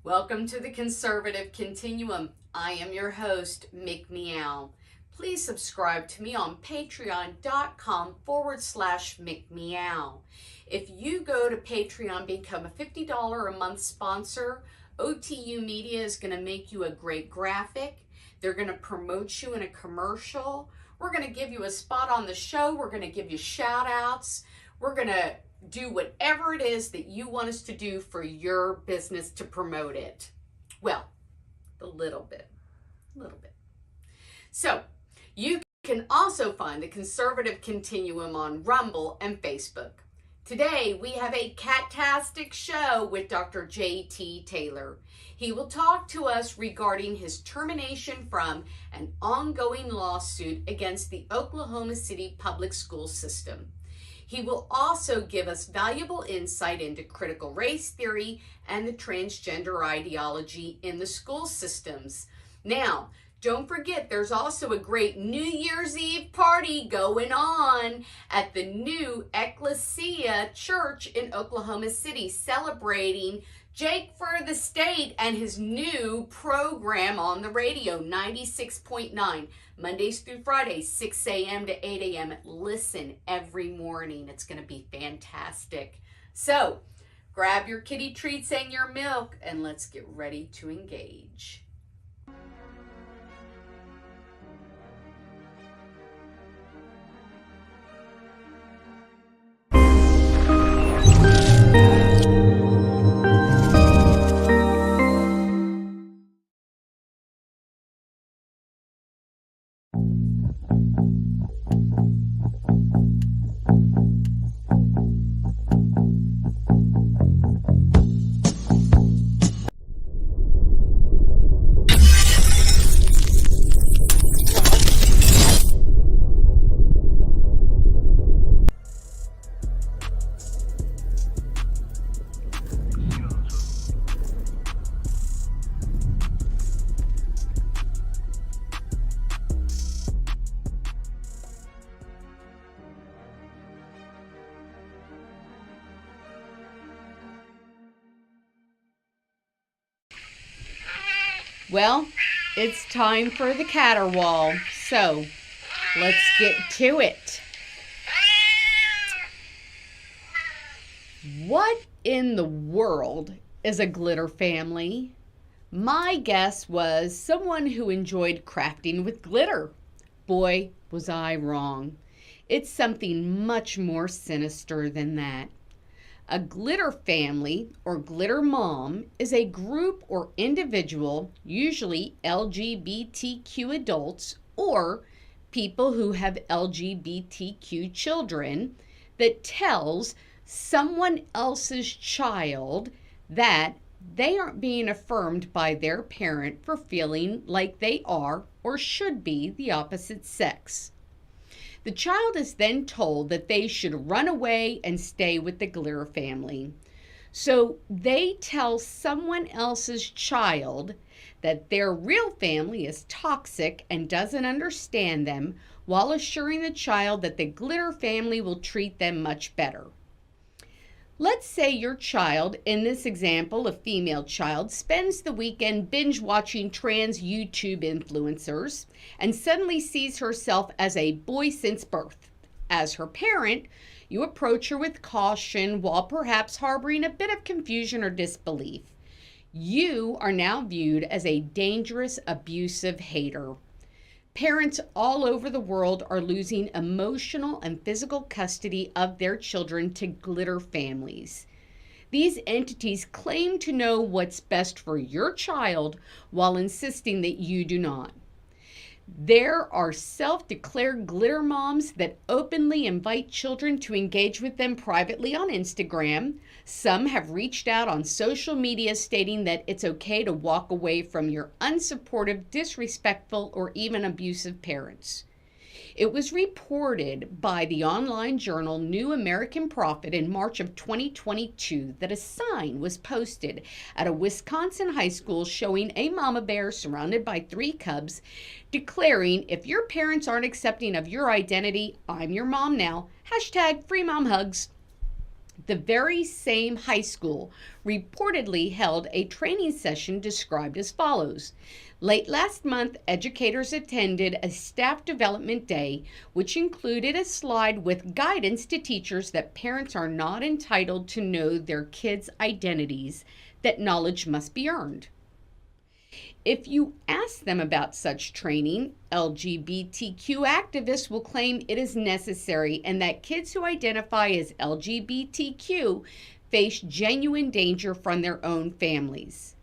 Welcome to the Conservative Continuum. I am your host, Mick Meow. Please subscribe to me on patreon.com/Mick Meow. If you go to Patreon, become a $50 a month sponsor, OTU Media is going to make you a great graphic. They're going to promote you in a commercial. We're going to give you a spot on the show. We're going to give you shout outs. We're going to do whatever it is that you want us to do for your business to promote it. Well, a little bit. So you can also find the Conservative Continuum on Rumble and Facebook. Today we have a cat-tastic show with Dr. J.T. Taylor. He will talk to us regarding his termination from an ongoing lawsuit against the Oklahoma City public school system. He will also give us valuable insight into critical race theory and the transgender ideology in the school systems. Now, don't forget, there's also a great New Year's Eve party going on at the new Ecclesia Church in Oklahoma City, celebrating Jake for the State and his new program on the radio, 96.9, Mondays through Fridays, 6 a.m. to 8 a.m. Listen every morning. It's going to be fantastic. So, grab your kitty treats and your milk, and let's get ready to engage. Well, it's time for the caterwaul, so let's get to it. What in the world is a glitter family? My guess was someone who enjoyed crafting with glitter. Boy, was I wrong. It's something much more sinister than that. A glitter family, or glitter mom, is a group or individual, usually LGBTQ adults or people who have LGBTQ children, that tells someone else's child that they aren't being affirmed by their parent for feeling like they are or should be the opposite sex. The child is then told that they should run away and stay with the glitter family. So they tell someone else's child that their real family is toxic and doesn't understand them, while assuring the child that the glitter family will treat them much better. Let's say your child, in this example, a female child, spends the weekend binge watching trans YouTube influencers and suddenly sees herself as a boy since birth. As her parent, you approach her with caution while perhaps harboring a bit of confusion or disbelief. You are now viewed as a dangerous, abusive hater. Parents all over the world are losing emotional and physical custody of their children to glitter families. These entities claim to know what's best for your child while insisting that you do not. There are self-declared glitter moms that openly invite children to engage with them privately on Instagram. Some have reached out on social media stating that it's okay to walk away from your unsupportive, disrespectful, or even abusive parents. It was reported by the online journal New American Prophet in March of 2022 that a sign was posted at a Wisconsin high school showing a mama bear surrounded by 3 cubs, declaring, "If your parents aren't accepting of your identity, I'm your mom now. #FreeMomHugs." The very same high school reportedly held a training session described as follows. Late last month, educators attended a staff development day, which included a slide with guidance to teachers that parents are not entitled to know their kids' identities, that knowledge must be earned. If you ask them about such training, LGBTQ activists will claim it is necessary and that kids who identify as LGBTQ face genuine danger from their own families.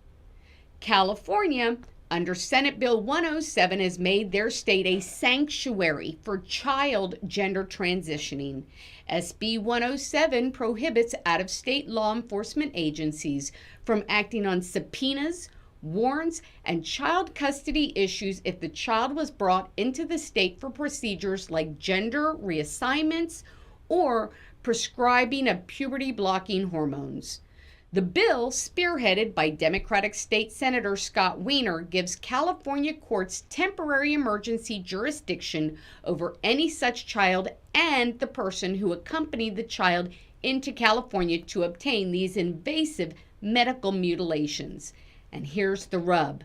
California, under Senate Bill 107, has made their state a sanctuary for child gender transitioning. SB 107 prohibits out-of-state law enforcement agencies from acting on subpoenas, warrants, and child custody issues if the child was brought into the state for procedures like gender reassignments or prescribing of puberty-blocking hormones. The bill, spearheaded by Democratic State Senator Scott Wiener, gives California courts temporary emergency jurisdiction over any such child and the person who accompanied the child into California to obtain these invasive medical mutilations. And here's the rub.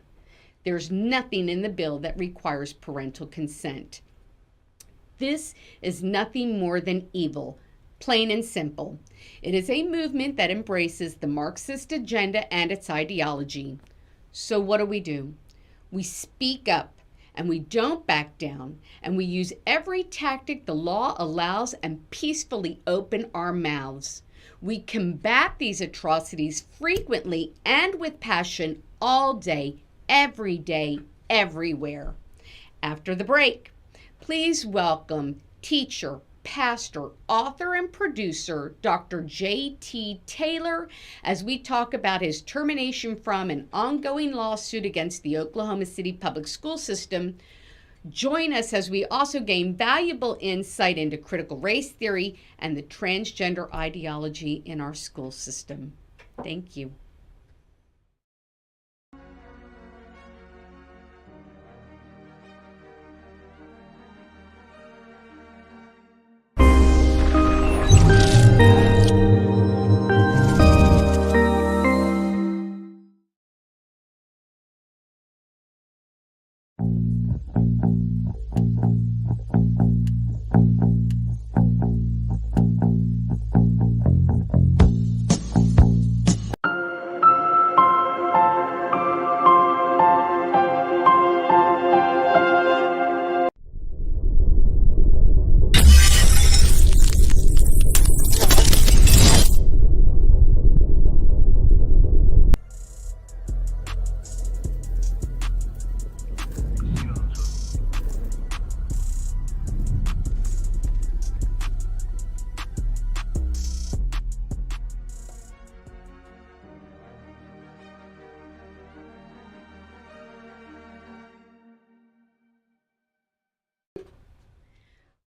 There's nothing in the bill that requires parental consent. This is nothing more than evil, plain and simple. It is a movement that embraces the Marxist agenda and its ideology. So what do? We speak up, and we don't back down, and we use every tactic the law allows and peacefully open our mouths. We combat these atrocities frequently and with passion all day, everywhere. After the break, please welcome teacher, pastor, author, and producer Dr. J.T. Taylor as we talk about his termination from an ongoing lawsuit against the Oklahoma City public school system. Join us as we also gain valuable insight into critical race theory and the transgender ideology in our school system. Thank you.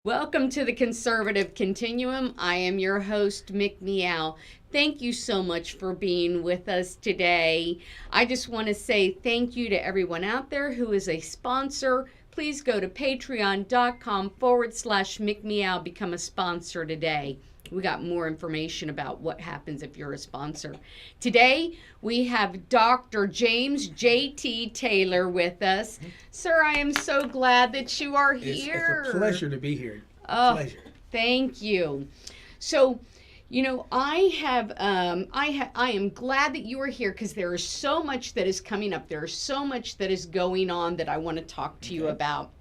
Welcome to the Conservative Continuum. I am your host, Mick Meow. Thank you so much for being with us today. I just want to say thank you to everyone out there who is a sponsor. Please go to patreon.com/Mick Meow, become a sponsor today. We got more information about what happens if you're a sponsor. Today, we have Dr. James J.T. Taylor with us. Sir, I am so glad that you are here. It's a pleasure to be here. Oh, pleasure. Thank you. So, you know, I am glad that you are here because there is so much that is coming up. There is so much that is going on that I want to talk to you about.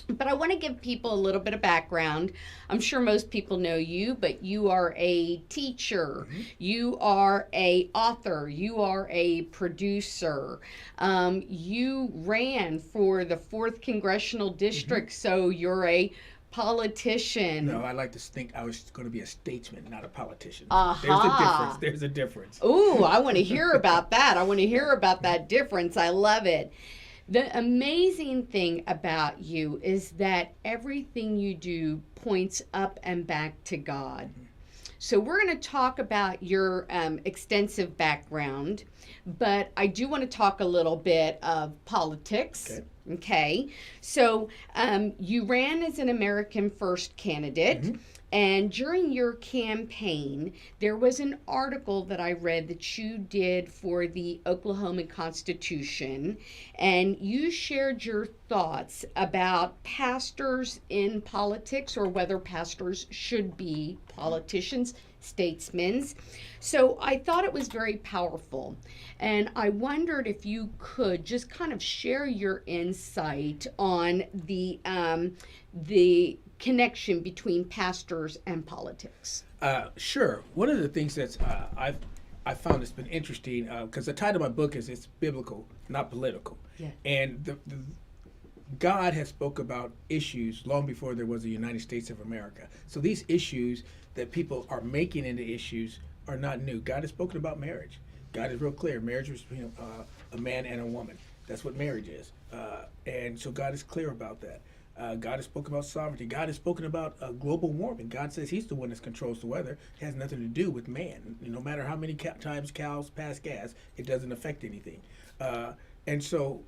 But I want to give people a little bit of background. I'm sure most people know you, but you are a teacher, you are a author, you are a producer. You ran for the 4th Congressional District, so you're a politician. No, I like to think I was going to be a statesman, not a politician. There's a difference. Ooh, I want to hear about that. I want to hear about that difference. I love it. The amazing thing about you is that everything you do points up and back to God. So we're going to talk about your extensive background, but I do want to talk a little bit of politics, Okay, so you ran as an American First candidate, Mm-hmm. and during your campaign, there was an article that I read that you did for the Oklahoma Constitution, and you shared your thoughts about pastors in politics or whether pastors should be politicians, statesmen. So I thought it was very powerful. And I wondered if you could just kind of share your insight on the connection between pastors and politics. Sure. One of the things that's I found that's been interesting because the title of my book is it's biblical, not political, Yeah. and God has spoke about issues long before there was a United States of America. So these issues that people are making into issues are not new. God has spoken about marriage. God is real clear. Marriage is between a man and a woman. That's what marriage is. And so God is clear about that. God has spoken about sovereignty. God has spoken about global warming. God says He's the one that controls the weather. It has nothing to do with man. No matter how many times cows pass gas, it doesn't affect anything. And so,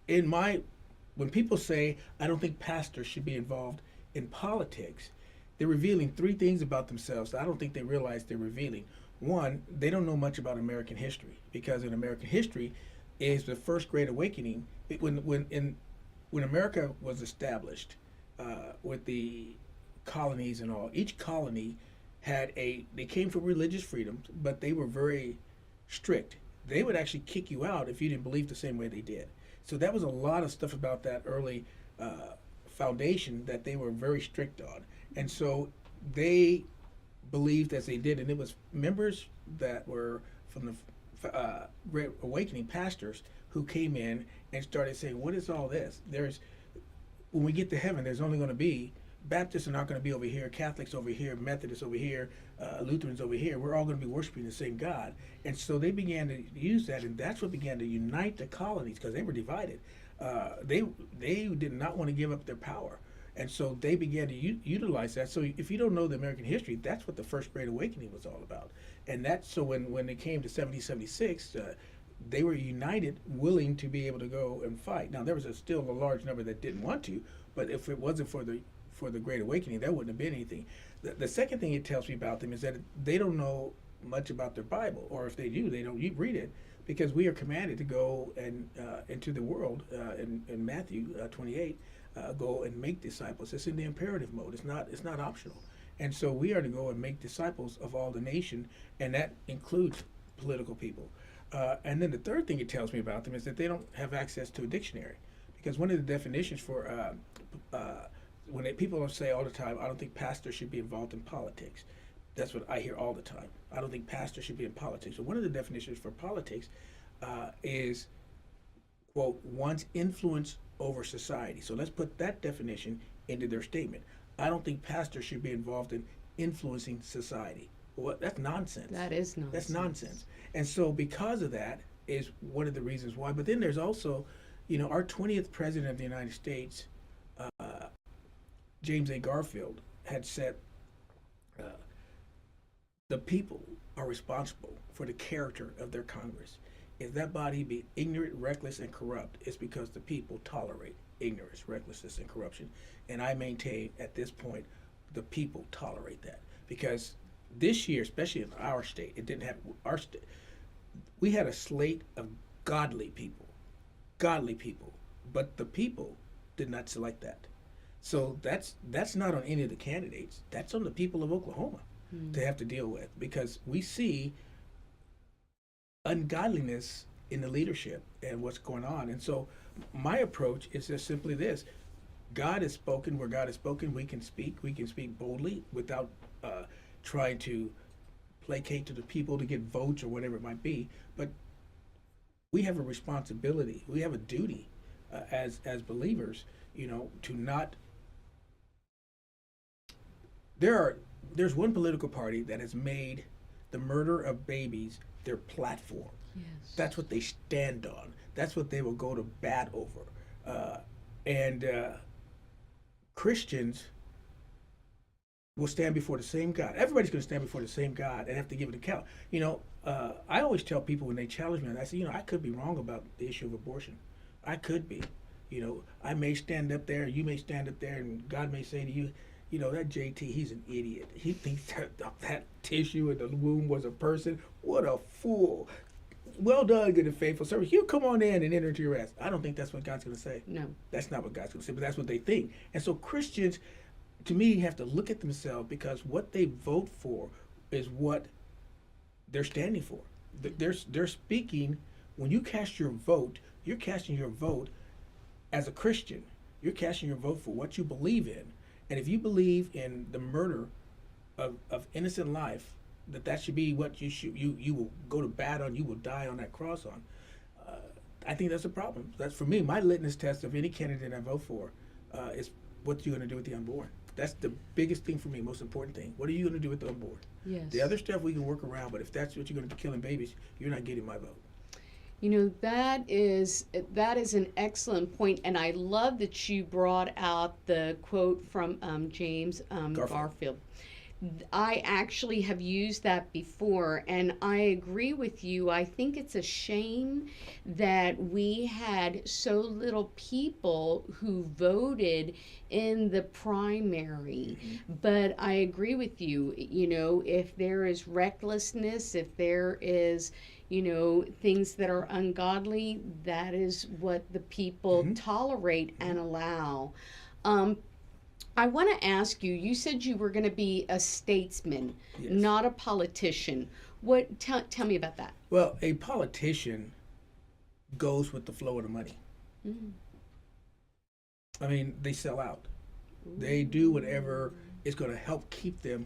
when people say, I don't think pastors should be involved in politics, they're revealing three things about themselves that I don't think they realize they're revealing. One, they don't know much about American history because in American history is the first Great Awakening. When America was established with the colonies and all, each colony they came for religious freedom, but they were very strict. They would actually kick you out if you didn't believe the same way they did. So that was a lot of stuff about that early foundation that they were very strict on. And so they believed as they did, and it was members that were from the Great Awakening pastors who came in and started saying, what is all this? When we get to heaven, there's only going to be Baptists are not going to be over here, Catholics over here, Methodists over here, Lutherans over here. We're all going to be worshiping the same God. And so they began to use that, and that's what began to unite the colonies because they were divided. They did not want to give up their power. And so they began to utilize that. So if you don't know the American history, that's what the First Great Awakening was all about. And that's so when they came to 1776, they were united, willing to be able to go and fight. Now there was still a large number that didn't want to, but if it wasn't for the Great Awakening, there wouldn't have been anything. The second thing it tells me about them is that they don't know much about their Bible, or if they do, they don't read it, because we are commanded to go and into the world in Matthew 28. Go and make disciples. It's in the imperative mode. It's not optional. And so we are to go and make disciples of all the nation, and that includes political people. And then the third thing it tells me about them is that they don't have access to a dictionary, because one of the definitions for people say all the time, I don't think pastors should be involved in politics. That's what I hear all the time. I don't think pastors should be in politics. So one of the definitions for politics is, quote, one's influence over society. So let's put that definition into their statement. I don't think pastors should be involved in influencing society. Well, that's nonsense. That is nonsense. That's nonsense. And so because of that is one of the reasons why. But then there's also, our 20th president of the United States, James A. Garfield, had said the people are responsible for the character of their Congress. If that body be ignorant, reckless, and corrupt, it's because the people tolerate ignorance, recklessness, and corruption. And I maintain at this point, the people tolerate that. Because this year, especially in our state, it didn't have our state. We had a slate of godly people, but the people did not select that. So that's not on any of the candidates. That's on the people of Oklahoma to have to deal with, because we see ungodliness in the leadership and what's going on. And so my approach is just simply this: God has spoken. Where God has spoken, we can speak boldly without trying to placate to the people to get votes or whatever it might be. But we have a responsibility, we have a duty as believers, to not. There's one political party that has made the murder of babies their platform. Yes. That's what they stand on. That's what they will go to bat over. And Christians will stand before the same God. Everybody's going to stand before the same God and have to give an account. I always tell people when they challenge me, I say, I could be wrong about the issue of abortion. I could be. You know, I may stand up there, you may stand up there, and God may say to you, you know, that JT, he's an idiot. He thinks that tissue in the womb was a person. What a fool. Well done, good and faithful servant. You come on in and enter into your rest. I don't think that's what God's going to say. No. That's not what God's going to say, but that's what they think. And so Christians, to me, have to look at themselves, because what they vote for is what they're standing for. They're speaking. When you cast your vote, you're casting your vote as a Christian. You're casting your vote for what you believe in. And if you believe in the murder of innocent life, that should be what you will go to bat on, you will die on that cross on. I think that's a problem. That's, for me, my litmus test of any candidate I vote for is what you're going to do with the unborn. That's the biggest thing for me, most important thing. What are you going to do with the unborn? Yes. The other stuff we can work around, but if that's what you're going to be killing babies, you're not getting my vote. You know, that is an excellent point, and I love that you brought out the quote from James Garfield. I actually have used that before, and I agree with you. I think it's a shame that we had so little people who voted in the primary. But I agree with you. You know, if there is recklessness, if there is, you know, things that are ungodly, that is what the people tolerate and allow. I want to ask you, you said you were going to be a statesman, Yes. not a politician. Tell me about that. Well, a politician goes with the flow of the money. I mean, they sell out. They do whatever is going to help keep them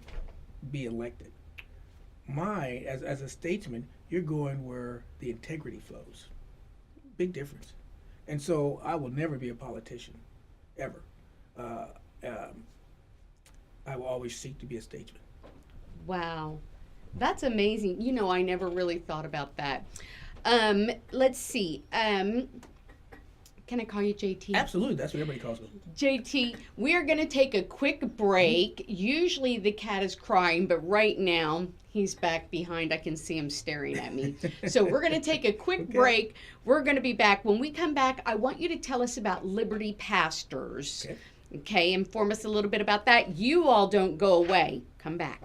be elected. As a statesman, you're going where the integrity flows. Big difference. And so I will never be a politician, ever. I will always seek to be a statesman. Wow. That's amazing. You know, I never really thought about that. Let's see. Can I call you JT? Absolutely, that's what everybody calls me. JT, we're going to take a quick break. Usually the cat is crying, but right now he's back behind. I can see him staring at me. So we're going to take a quick break. We're going to be back. When we come back, I want you to tell us about Liberty Pastors. Okay, inform us a little bit about that. You all don't go away. Come back.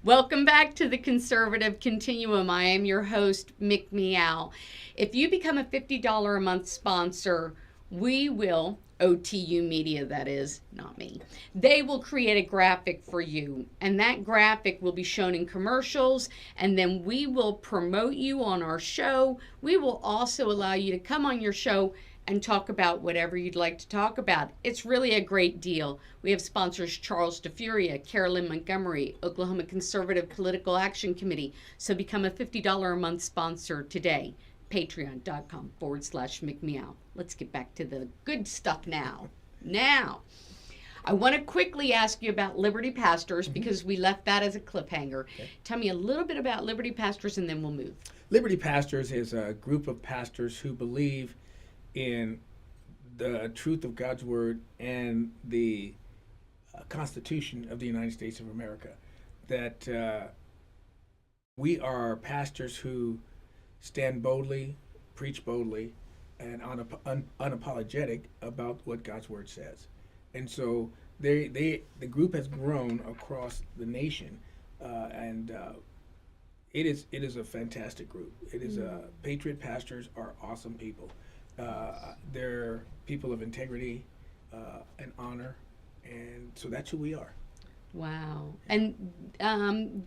Welcome back to the Conservative Continuum. I am your host, Mick Meow. If you become a $50 a month sponsor, we will, OTU Media that is, not me, they will create a graphic for you. And that graphic will be shown in commercials, and then we will promote you on our show. We will also allow you to come on your show and talk about whatever you'd like to talk about. It's really a great deal. We have sponsors Charles Furia, Carolyn Montgomery, Oklahoma Conservative Political Action Committee. So become a $50 a month sponsor today. Patreon.com/McMeow. Let's get back to the good stuff now. I want to quickly ask you about Liberty Pastors because we left that as a cliffhanger. Okay. Tell me a little bit about Liberty Pastors and then we'll move. Liberty Pastors is a group of pastors who believe in the truth of God's Word and the Constitution of the United States of America. That we are pastors who stand boldly, preach boldly, and unapologetic about what God's Word says. And so the group has grown across the nation, and it is a fantastic group. It is Patriot pastors are awesome people. They're people of integrity and honor, and so that's who we are. Wow. And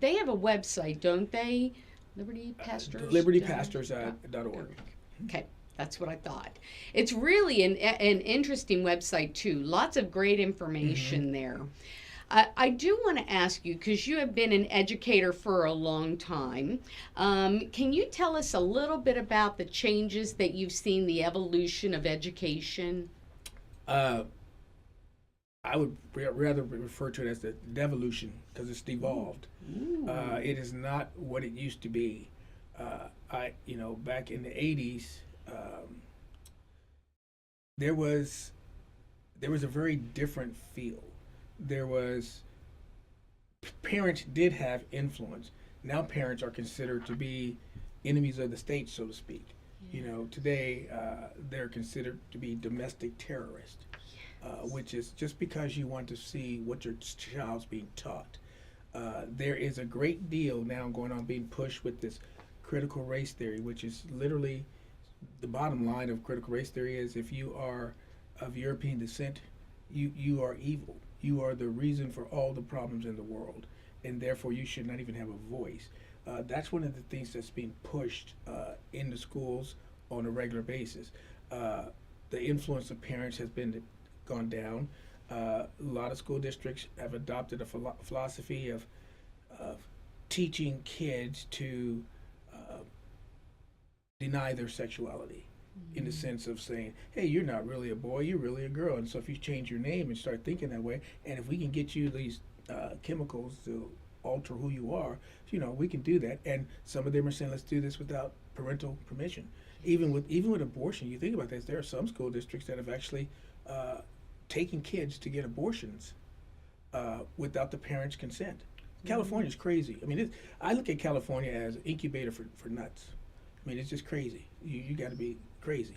they have a website, don't they? Liberty Pastors. LibertyPastors.org. Okay, that's what I thought. It's really an interesting website too. Lots of great information there. I do want to ask you, because you have been an educator for a long time, can you tell us a little bit about the changes that you've seen, the evolution of education? Uh, I would rather refer to it as the devolution because it's devolved. It is not what it used to be. Back in the '80s, there was a very different feel. There was Parents did have influence. Now parents are considered to be enemies of the state, so to speak. Today they're considered to be domestic terrorists, which is just because you want to see what your child's being taught. There is a great deal now going on being pushed with this critical race theory, which is literally the bottom line of critical race theory is if you are of European descent, you are evil. You are the reason for all the problems in the world, and therefore you should not even have a voice. That's one of the things that's being pushed in the schools on a regular basis. The influence of parents has been gone down. A lot of school districts have adopted a philosophy of teaching kids to deny their sexuality, in the sense of saying, hey, you're not really a boy, you're really a girl. And so if you change your name and start thinking that way, and if we can get you these chemicals to alter who you are, we can do that. And some of them are saying, let's do this without parental permission. Even with abortion, you think about this, there are some school districts that have actually taken kids to get abortions without the parents' consent. California's crazy. I mean, I look at California as an incubator for nuts. I mean, it's just crazy. You got to be crazy.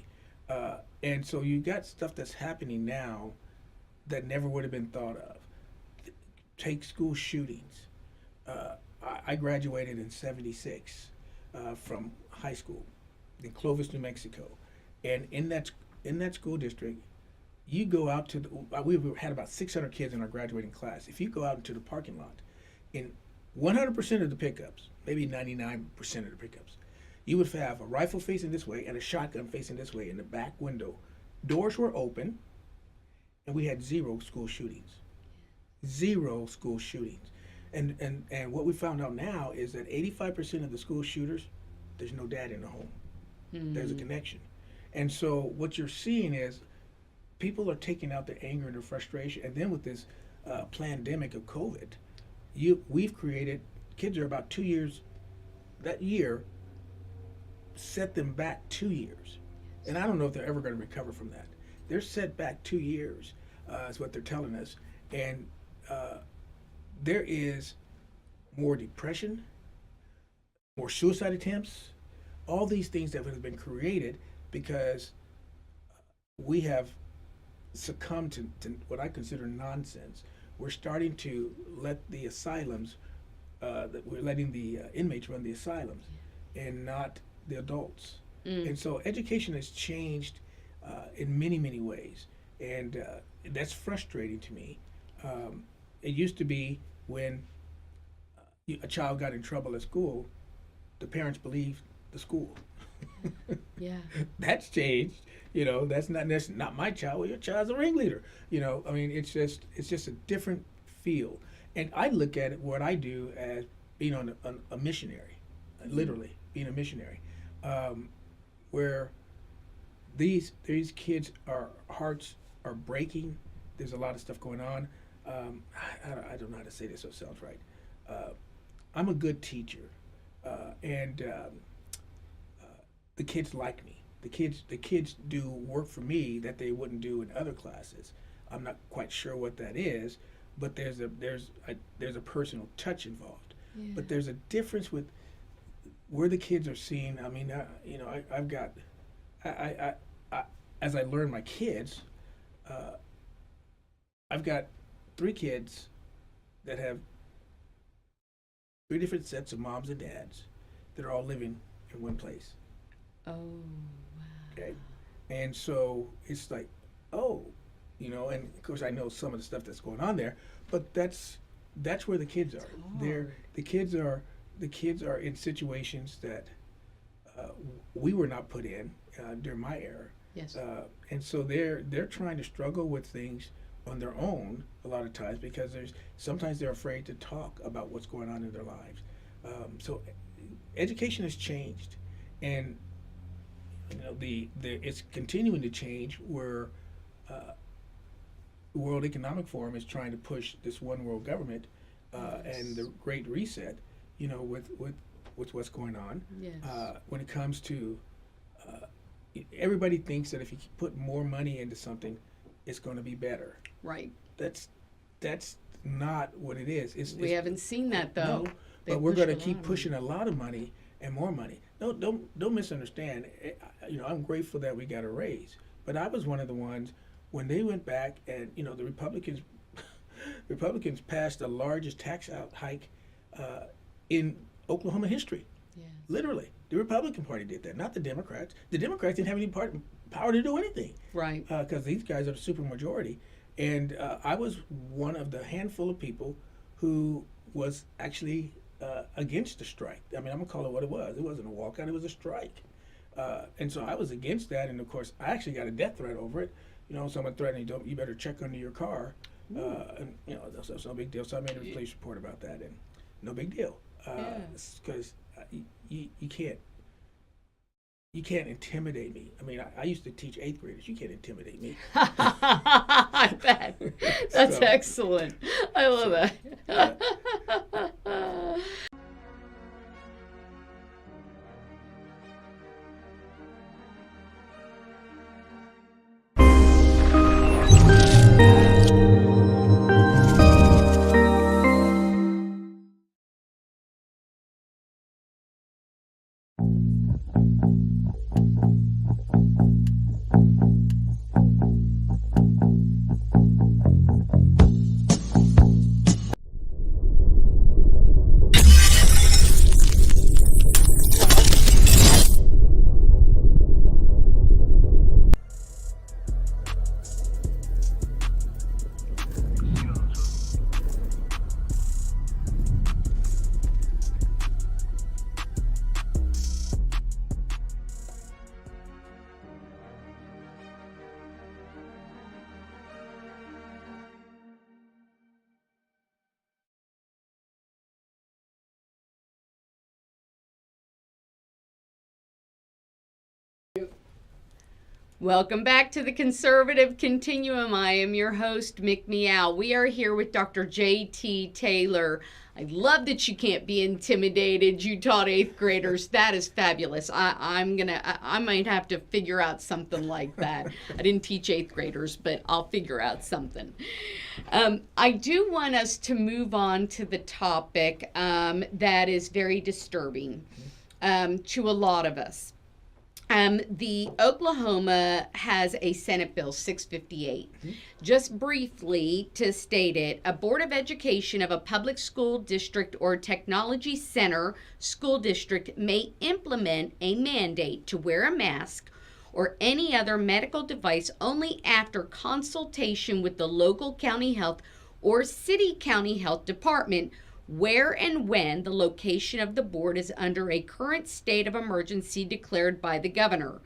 And so you got stuff that's happening now that never would have been thought of. Take school shootings. I graduated in '76 from high school in Clovis, New Mexico, and in that school district, you go out to we had about 600 kids in our graduating class. If you go out into the parking lot, in 100% of the pickups, maybe 99% of the pickups, you would have a rifle facing this way and a shotgun facing this way in the back window. Doors were open, and we had zero school shootings. Zero school shootings. And what we found out now is that 85% of the school shooters, there's no dad in the home. There's a connection. And so what you're seeing is people are taking out their anger and their frustration. And then with this pandemic of COVID, we've created, kids are about 2 years, that year set them back 2 years. And I don't know if they're ever going to recover from that. They're set back 2 years, is what they're telling us. And there is more depression, more suicide attempts, all these things that have been created because we have succumbed to what I consider nonsense. We're starting to let the asylums, we're letting the inmates run the asylums and not the adults. And so education has changed in many, many ways. And that's frustrating to me. It used to be when a child got in trouble at school, the parents believed the school. Yeah. That's changed. That's not my child. Well, your child's a ringleader. I mean, it's just a different feel. And I look at it, what I do as being a missionary, literally being a missionary, where these kids, hearts are breaking. There's a lot of stuff going on. I don't know how to say this so it sounds right. I'm a good teacher, and the kids like me. The kids do work for me that they wouldn't do in other classes. I'm not quite sure what that is, but there's a personal touch involved. Yeah. But there's a difference with where the kids are seeing. I mean, I've got, as I learn my kids, I've got 3 kids that have 3 different sets of moms and dads, that are all living in one place. Oh, Okay, and so it's like, oh, and of course I know some of the stuff that's going on there, but that's where the kids are. hard. The kids are in situations that we were not put in during my era, Yes. and so they're trying to struggle with things on their own a lot of times because sometimes they're afraid to talk about what's going on in their lives. So education has changed, and it's continuing to change where the World Economic Forum is trying to push this one world government and the Great Reset, with what's going on. Yes. When it comes to everybody thinks that if you put more money into something, it's going to be better. Right. That's not what it is. We haven't seen that though. No, They but we're pushed going to a keep lot of pushing a lot of money and more money. Don't misunderstand. I'm grateful that we got a raise, but I was one of the ones when they went back and the Republicans passed the largest tax out hike in Oklahoma history. Yes. Literally, the Republican Party did that, not the Democrats. The Democrats didn't have any power to do anything. Right. Because these guys are the supermajority. And I was one of the handful of people who was actually against the strike. I mean, I'm going to call it what it was. It wasn't a walkout, it was a strike. And so I was against that. And of course, I actually got a death threat over it. Someone threatening, you better check under your car. And, that's no big deal. So I made a police report about that. And no big deal. Because you can't intimidate me. I mean, I used to teach 8th graders. You can't intimidate me. I bet. That's excellent. I love that. Welcome back to the Conservative Continuum. I am your host, Mick Meow. We are here with Dr. J.T. Taylor. I love that you can't be intimidated. You taught 8th graders. That is fabulous. I might have to figure out something like that. I didn't teach 8th graders, but I'll figure out something. I do want us to move on to the topic that is very disturbing to a lot of us. The Oklahoma has a Senate Bill 658. Just briefly to state it, a Board of Education of a public school district or technology center school district may implement a mandate to wear a mask or any other medical device only after consultation with the local county health or city county health department, where and when the location of the board is under a current state of emergency declared by the governor.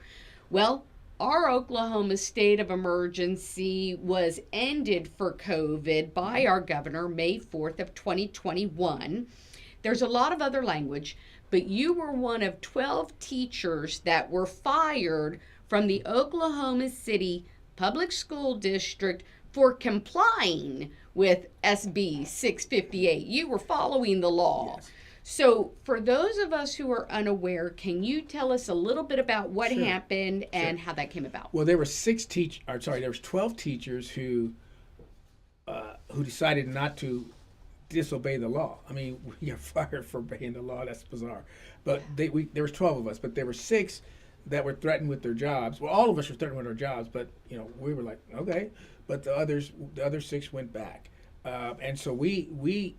Well, our Oklahoma state of emergency was ended for COVID by our governor May 4th of 2021. There's a lot of other language, but you were one of 12 teachers that were fired from the Oklahoma City Public School District for complying with SB 658. You were following the law. Yes. So for those of us who are unaware, can you tell us a little bit about what Sure. happened and how that came about? Well, there were 12 teachers who decided not to disobey the law. I mean, we got fired for obeying the law. That's bizarre. But there was 12 of us, but there were 6 that were threatened with their jobs. Well, all of us were threatened with our jobs, but we were like, okay. But the other 6 went back, and so we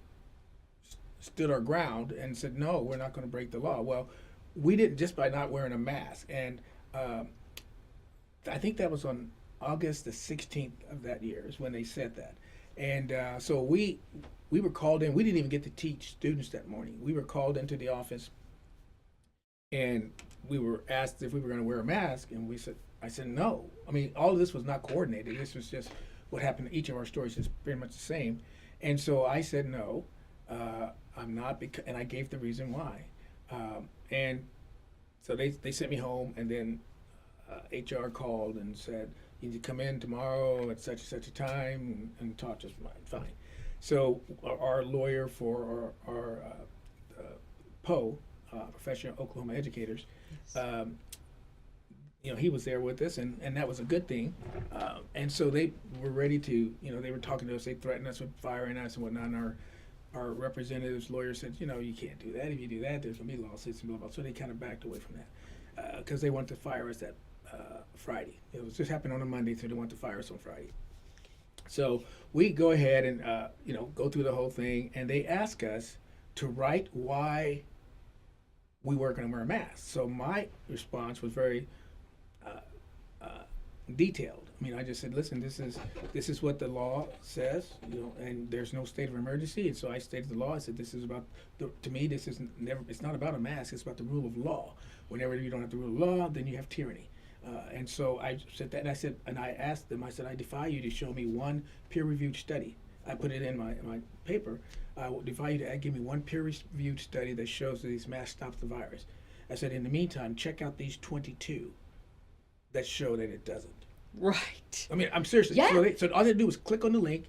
stood our ground and said, no, we're not going to break the law. Well, we didn't just by not wearing a mask. And I think that was on August the 16th of that year is when they said that. And so we were called in. We didn't even get to teach students that morning. We were called into the office, and we were asked if we were going to wear a mask, and I said no. I mean, all of this was not coordinated. This was just what happened. Each of our stories is pretty much the same. And so I said no, I'm not, and I gave the reason why. And so they sent me home, and then HR called and said, you need to come in tomorrow at such and such a time and talk to us. Fine. So our lawyer for our PO, Professional Oklahoma Educators, Yes. He was there with us, and that was a good thing. And so they were ready to, they were talking to us. They threatened us with firing us and whatnot. And our representatives, lawyer said, you can't do that. If you do that, there's going to be lawsuits and blah, blah. So they kind of backed away from that because they wanted to fire us that Friday. It was just happened on a Monday, so they wanted to fire us on Friday. So we go ahead and, go through the whole thing, and they ask us to write why we weren't going to wear a mask. So my response was very detailed. I mean, I just said, listen, this is what the law says, and there's no state of emergency. And so I stated the law. I said, this is about, to me, this is never, it's not about a mask. It's about the rule of law. Whenever you don't have the rule of law, then you have tyranny. And so I said that, and I asked them, I said, I defy you to show me one peer-reviewed study. I put it in my paper. I will defy you to give me one peer-reviewed study that shows that these masks stop the virus. I said, in the meantime, check out these 22 that show that it doesn't. Right. I mean, I'm serious. Yeah. So all they do is click on the link,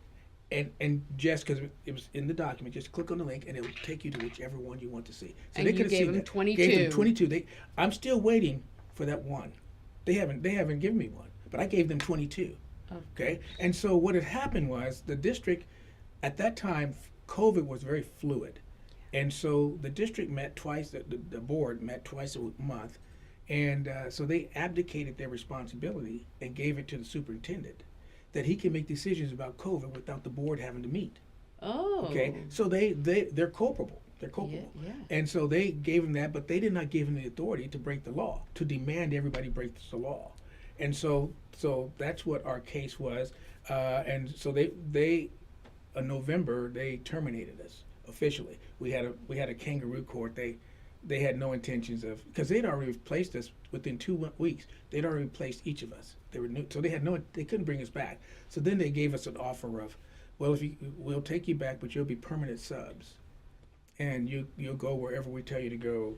and just because it was in the document, just click on the link, and it will take you to whichever one you want to see. So And they you could have gave seen them that. 22. Gave them 22. I'm still waiting for that one. They haven't given me one, but I gave them 22. Okay. And so what had happened was the district, at that time, COVID was very fluid, and so the district met twice. The board met twice a month, and so they abdicated their responsibility and gave it to the superintendent, that he can make decisions about COVID without the board having to meet. Oh. Okay. So they're culpable. They're culpable. Yeah. And so they gave him that, but they did not give him the authority to break the law, to demand everybody break the law. And so that's what our case was. And so they in November, they terminated us officially. We had a kangaroo court. They had no intentions of, because they'd already replaced us within 2 weeks. They'd already replaced each of us. They were new, so they couldn't bring us back. So then they gave us an offer of, well, we'll take you back, but you'll be permanent subs, and you'll go wherever we tell you to go.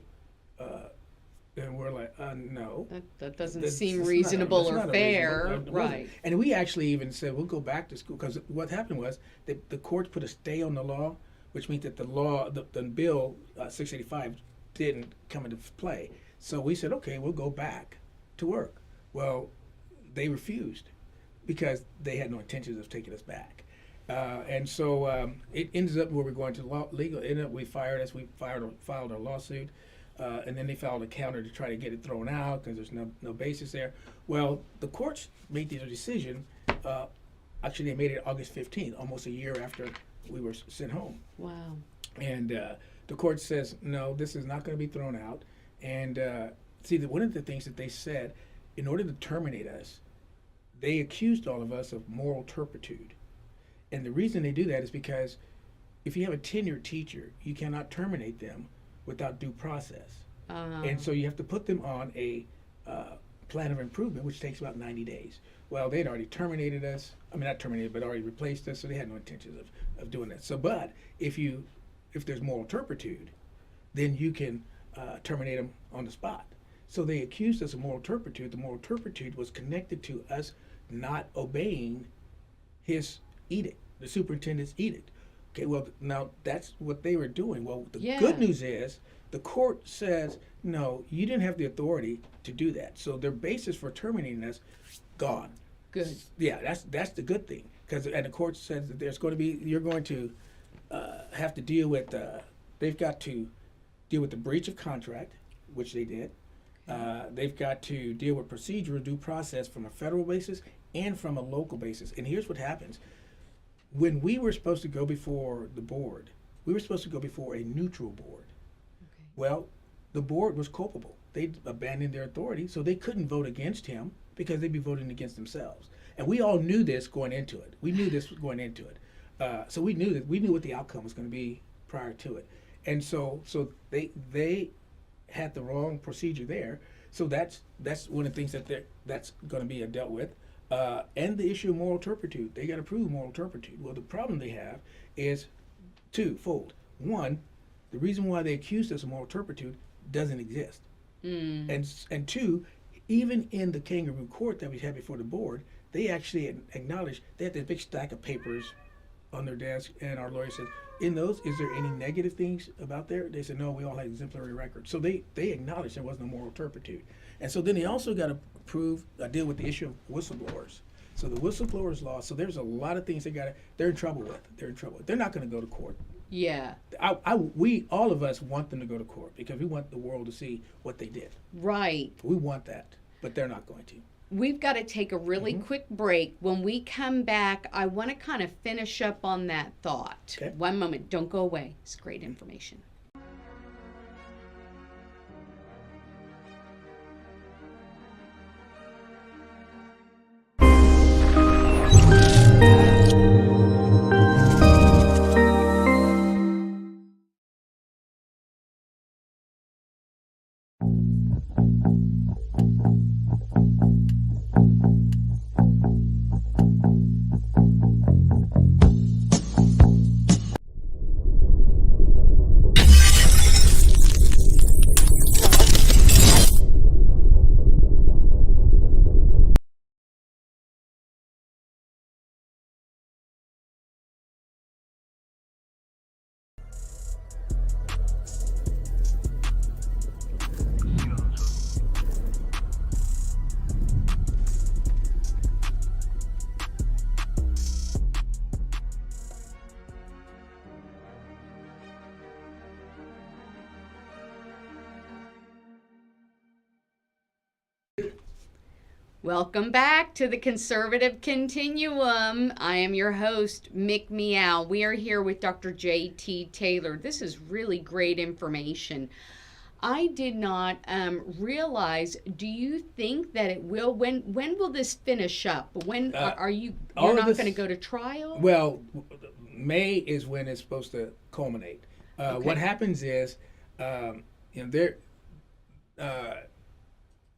And we're like, no. That doesn't That's- seem it's reasonable not- it's or not fair. reasonable. It wasn't. Right. And we actually even said, we'll go back to school, because what happened was that the courts put a stay on the law, which means that the law, the bill 685 didn't come into play. So we said, okay, we'll go back to work. Well, they refused because they had no intentions of taking us back. And so it ends up where we're going to legal. We fired us. We filed a lawsuit. And then they filed a counter to try to get it thrown out because there's no basis there. Well, the courts made their decision. Actually, they made it August 15th, almost a year after we were sent home. Wow. And the court says, no, this is not going to be thrown out. And see, one of the things that they said, in order to terminate us, they accused all of us of moral turpitude. And the reason they do that is because if you have a tenured teacher, you cannot terminate them without due process. And so you have to put them on a plan of improvement, which takes about 90 days. Well, they'd already terminated us. I mean, not terminated, but already replaced us, so they had no intentions of doing that. So, but if there's moral turpitude, then you can terminate them on the spot. So they accused us of moral turpitude. The moral turpitude was connected to us not obeying his edict, the superintendent's edict. Okay, well, now that's what they were doing. Well, the good news is the court says, no, you didn't have the authority to do that. So their basis for terminating us, gone. Good. Yeah, that's the good thing. And the court says that you're going to have to deal with, they've got to deal with the breach of contract, which they did. They've got to deal with procedural due process from a federal basis and from a local basis. And here's what happens. When we were supposed to go before the board, We were supposed to go before a neutral board. Okay. Well, the board was culpable. They abandoned their authority, so they couldn't vote against him because they'd be voting against themselves. And we all knew this going into it. We knew this was going into it. So we knew that we knew what the outcome was going to be prior to it. And so they had the wrong procedure there. So that's one of the things that's going to be dealt with. And the issue of moral turpitude. They got to prove moral turpitude. Well, the problem they have is twofold. One, the reason why they accused us of moral turpitude doesn't exist. And two, even in the kangaroo court that we had before the board, they actually acknowledged they had this big stack of papers on their desk, and our lawyer said, in those, is there any negative things about there? They said, no, we all had exemplary records. So they acknowledged there was no moral turpitude. And so then they also got to deal with the issue of whistleblowers. So the whistleblowers law, so there's a lot of things they're in trouble with. They're not going to go to court. Yeah. We, all of us want them to go to court because we want the world to see what they did. Right. We want that, but they're not going to. We've got to take a really quick break. When we come back, I want to kind of finish up on that thought. Okay. One moment. Don't go away. It's great information. Welcome back to the Conservative Continuum. I am your host, Mick Meow. We are here with Dr. J.T. Taylor. This is really great information. I did not realize, do you think that it will, when will this finish up? When you're not going to go to trial? Well, May is when it's supposed to culminate. Okay. What happens is,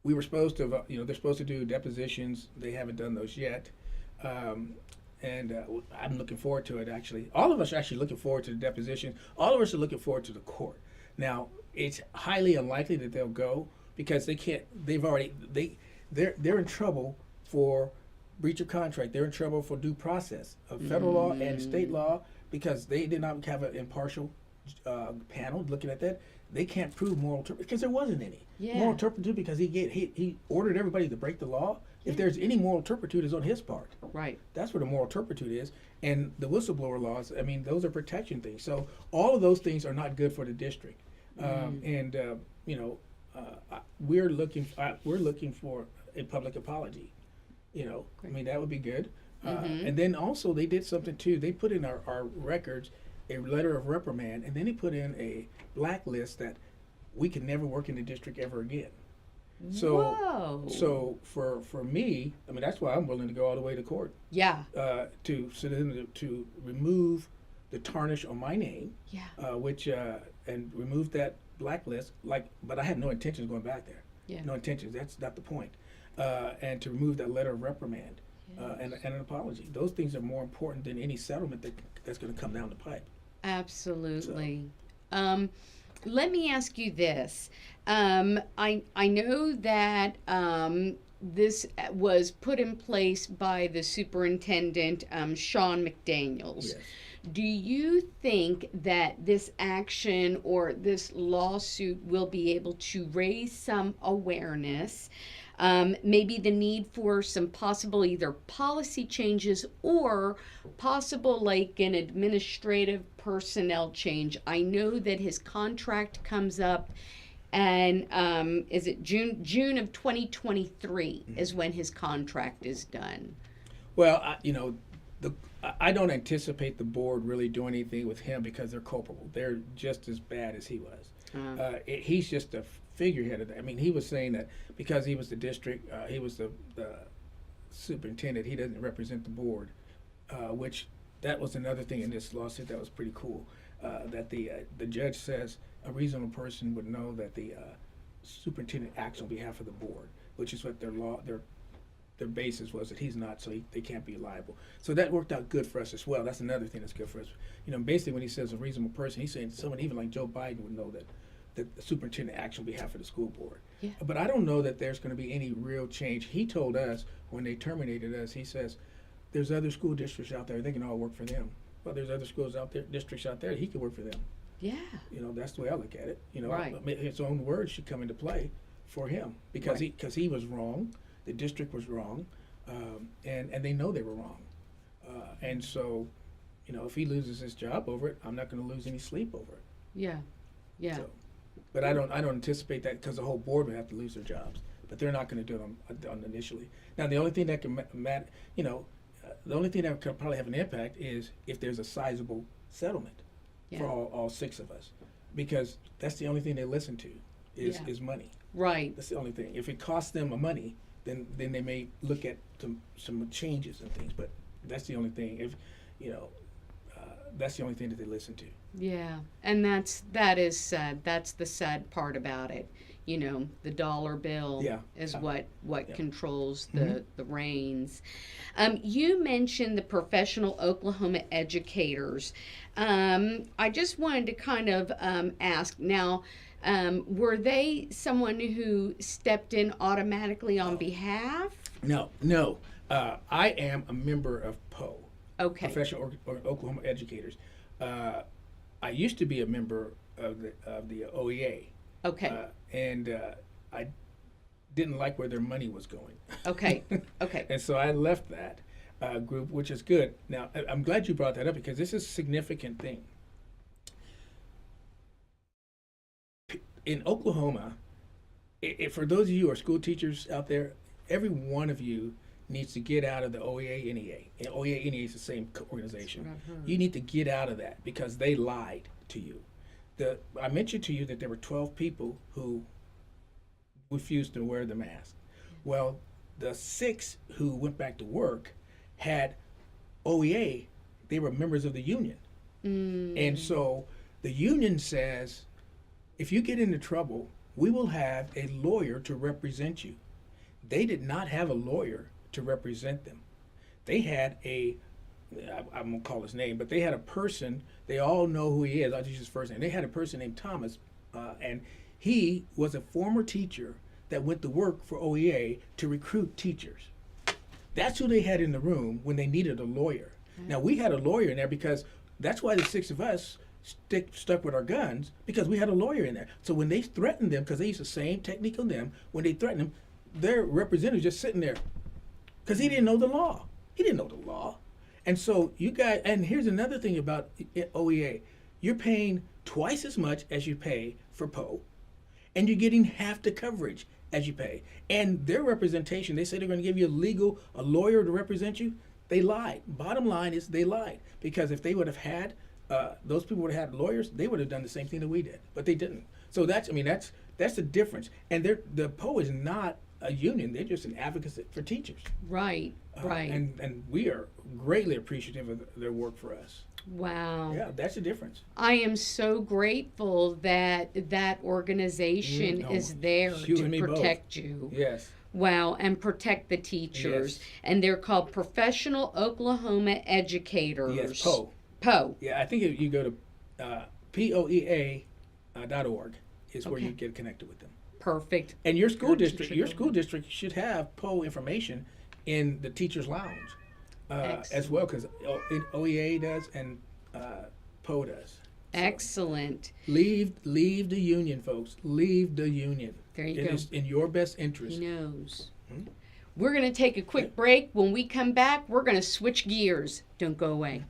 we were supposed to, they're supposed to do depositions. They haven't done those yet. And I'm looking forward to it, actually. All of us are actually looking forward to the deposition. All of us are looking forward to the court. Now, it's highly unlikely that they'll go because they're in trouble for breach of contract. They're in trouble for due process of federal law and state law because they did not have an impartial panel looking at that. They can't prove moral turpitude because there wasn't any. Yeah. Moral turpitude because he ordered everybody to break the law. Yeah. If there's any moral turpitude, it's on his part. Right. That's where the moral turpitude is. And the whistleblower laws, I mean, those are protection things. So all of those things are not good for the district. We're looking for a public apology. I mean, that would be good. And then also they did something too. They put in our records a letter of reprimand, and then he put in a blacklist that we can never work in the district ever again. So for me, I mean, that's why I'm willing to go all the way to court. Yeah. To remove the tarnish on my name. Yeah. And remove that blacklist. But I had no intentions of going back there. Yeah. No intentions. That's not the point. And to remove that letter of reprimand. And an apology. Those things are more important than any settlement that's going to come down the pipe. Absolutely. So. Let me ask you this. I know that this was put in place by the superintendent, Sean McDaniels. Yes. Do you think that this action or this lawsuit will be able to raise some awareness? Maybe the need for some possible either policy changes or possible like an administrative personnel change. I know that his contract comes up and is it June of 2023 is when his contract is done. Well, I don't anticipate the board really doing anything with him because they're culpable. They're just as bad as he was. He's just a figurehead of that. I mean, he was saying that because he was the district, he was the superintendent, he doesn't represent the board, which that was another thing in this lawsuit that was pretty cool. That the judge says a reasonable person would know that the superintendent acts on behalf of the board, which is what their basis was that he's not, so they can't be liable. So that worked out good for us as well. That's another thing that's good for us. Basically when he says a reasonable person, he's saying someone even like Joe Biden would know that the superintendent acts on behalf of the school board. Yeah. But I don't know that there's going to be any real change. He told us when they terminated us, he says, there's other school districts out there, they can all work for them. Well, there's other schools out there, districts out there, he can work for them. Yeah. That's the way I look at it. Right. His own words should come into play for him because he was wrong. The district was wrong, and they know they were wrong. And so, if he loses his job over it, I'm not going to lose any sleep over it. Yeah. Yeah. So, but I don't anticipate that because the whole board would have to lose their jobs. But they're not going to do it on initially. Now, the only thing that can the only thing that could probably have an impact is if there's a sizable settlement for all six of us, because that's the only thing they listen to is money. Right. That's the only thing. If it costs them money, then they may look at some changes and things. But that's the only thing. If that's the only thing that they listen to. Yeah, and that is sad. That's the sad part about it. The dollar bill is what controls the reins. You mentioned the professional Oklahoma educators. I just wanted to kind of ask now, were they someone who stepped in automatically on behalf? No. I am a member of PO. Okay. Professional Oklahoma Educators. I used to be a member of the OEA. Okay. And I didn't like where their money was going. Okay. Okay. And so I left that group, which is good. Now, I'm glad you brought that up because this is a significant thing. In Oklahoma, for those of you who are school teachers out there, every one of you needs to get out of the OEA NEA. And OEA NEA is the same organization. You need to get out of that because they lied to you. I mentioned to you that there were 12 people who refused to wear the mask. Well, the 6 who went back to work had OEA. They were members of the union. And so the union says, if you get into trouble, we will have a lawyer to represent you. They did not have a lawyer to represent them. They had I'm going to call his name, but they had a person, they all know who he is, I'll use his first name. They had a person named Thomas, and he was a former teacher that went to work for OEA to recruit teachers. That's who they had in the room when they needed a lawyer. Now, we had a lawyer in there because that's why the 6 of us stuck with our guns, because we had a lawyer in there. So when they threatened them, because they used the same technique on them, when they threatened them, their representative just sitting there because he didn't know the law. He didn't know the law. And so you guys, and here's another thing about OEA. You're paying twice as much as you pay for PO, and you're getting half the coverage as you pay. And their representation, they say they're going to give you a lawyer to represent you. They lied. Bottom line is they lied, because if they would have had, those people would have had lawyers, they would have done the same thing that we did, but they didn't. So that's the difference. And the PO is not a union; they're just an advocate for teachers. Right, right. And we are greatly appreciative of their work for us. Wow. Yeah, that's the difference. I am so grateful that organization is there to protect you. Yes. Wow, and protect the teachers. Yes. And they're called Professional Oklahoma Educators. Yes, PO. PO. Yeah, I think if you go to poea.org is where you get connected with them. Perfect. And your school district should have PO information in the teachers' lounge as well, because OEA does and PO does. So excellent. Leave the union, folks. Leave the union. There you go. It is in your best interest. He knows. We're going to take a quick break. When we come back, we're going to switch gears. Don't go away.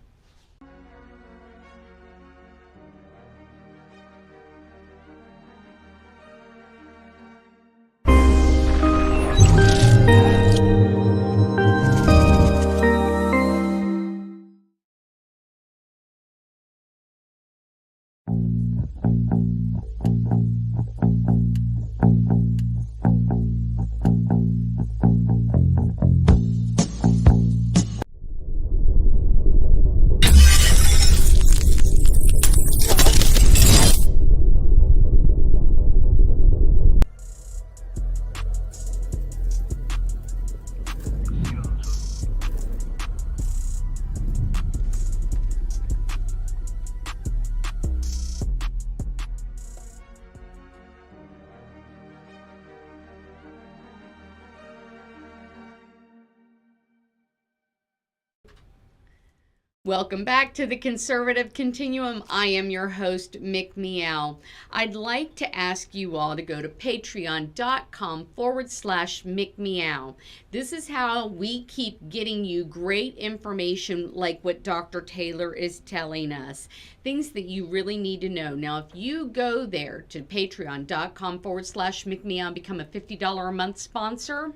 Welcome back to the Conservative Continuum. I am your host, Mick Meow. I'd like to ask you all to go to patreon.com/Mick Meow. This is how we keep getting you great information like what Dr. Taylor is telling us. Things that you really need to know. Now, if you go there to patreon.com/Mick Meow and become a $50 a month sponsor,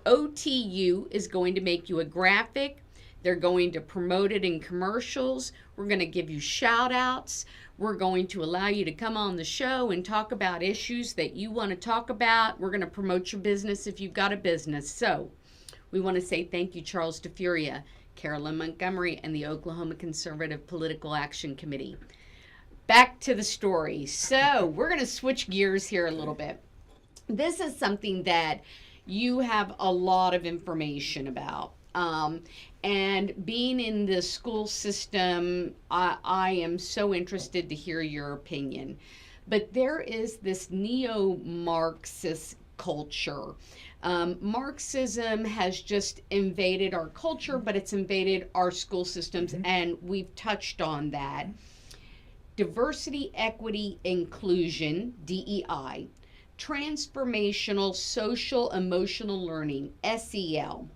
OTU is going to make you a graphic. They're going to promote it in commercials. We're going to give you shout outs. We're going to allow you to come on the show and talk about issues that you want to talk about. We're going to promote your business if you've got a business. So we want to say thank you, Charles Furia, Carolyn Montgomery, and the Oklahoma Conservative Political Action Committee. Back to the story. So we're going to switch gears here a little bit. This is something that you have a lot of information about. And being in the school system, I am so interested to hear your opinion. But there is this neo-Marxist culture. Marxism has just invaded our culture, but it's invaded our school systems, and we've touched on that. Diversity, equity, inclusion, DEI, transformational social emotional learning, SEL.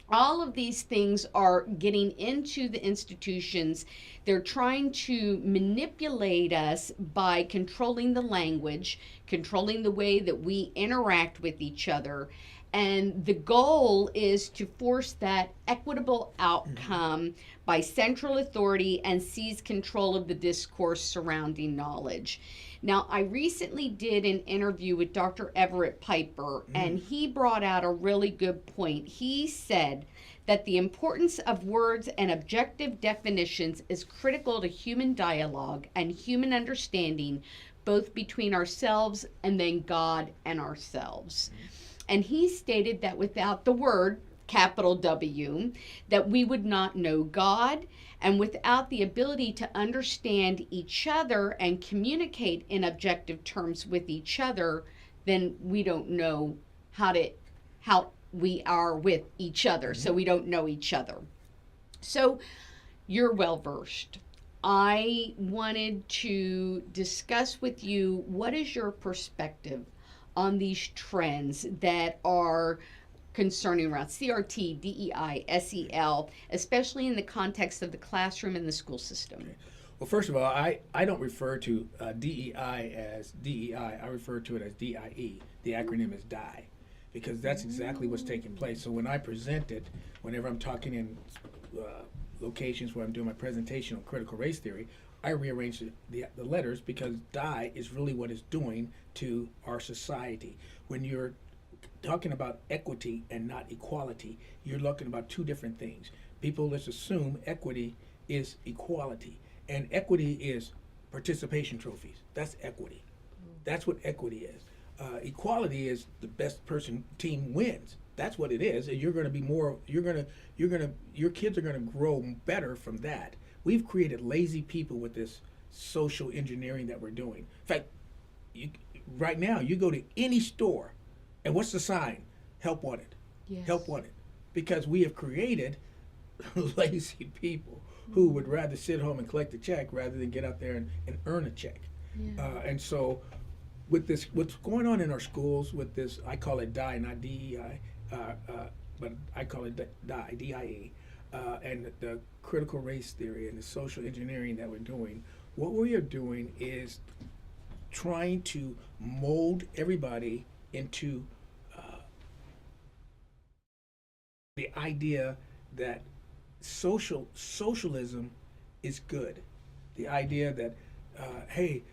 All of these things are getting into the institutions. They're trying to manipulate us by controlling the language, controlling the way that we interact with each other. And the goal is to force that equitable outcome by central authority and seize control of the discourse surrounding knowledge. Now, I recently did an interview with Dr. Everett Piper, and he brought out a really good point. He said that the importance of words and objective definitions is critical to human dialogue and human understanding, both between ourselves and then God and ourselves. And he stated that without the word, capital W, that we would not know God, and without the ability to understand each other and communicate in objective terms with each other, then we don't know how we are with each other. So we don't know each other. So you're well versed. I wanted to discuss with you, what is your perspective on these trends that are concerning around CRT, DEI, SEL, especially in the context of the classroom and the school system? Okay. Well, first of all, I don't refer to DEI as DEI. I refer to it as DIE. The acronym is DIE, because that's exactly what's taking place. So when I present it, whenever I'm talking in locations where I'm doing my presentation on critical race theory, I rearrange the letters, because DIE is really what it's doing to our society. When you're talking about equity and not equality, you're looking about two different things. People, let's assume equity is equality, and equity is participation trophies. That's equity. That's what equity is. Equality is the best person team wins. That's what it is. And you're going to be more. Your kids are going to grow better from that. We've created lazy people with this social engineering that we're doing. In fact, right now you go to any store, and what's the sign? Help wanted. Yes. Help wanted. Because we have created lazy people who would rather sit home and collect a check rather than get out there and earn a check. Yeah. And so with this, what's going on in our schools with this, I call it DIE, not DEI, but I call it DIE, DIE, and the critical race theory and the social engineering that we're doing. What we are doing is trying to mold everybody into the idea that socialism is good. The idea that hey,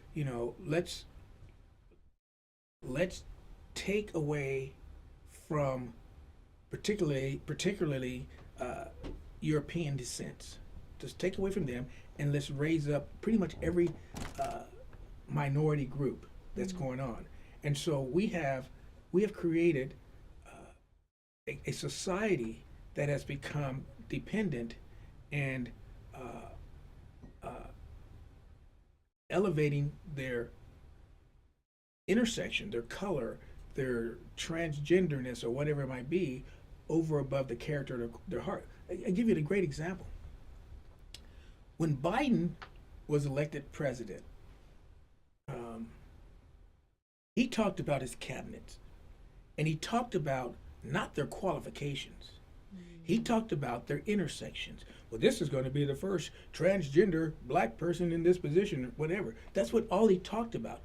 let's take away from particularly European descents. Just take away from them, and let's raise up pretty much every minority group that's going on. And so we have created a society that has become dependent and elevating their intersection, their color, their transgenderness, or whatever it might be, over above the character of their heart. I give you a great example. When Biden was elected president, um, he talked about his cabinet, and he talked about not their qualifications. He talked about their intersections. Well, this is going to be the first transgender black person in this position, or whatever. That's what all he talked about.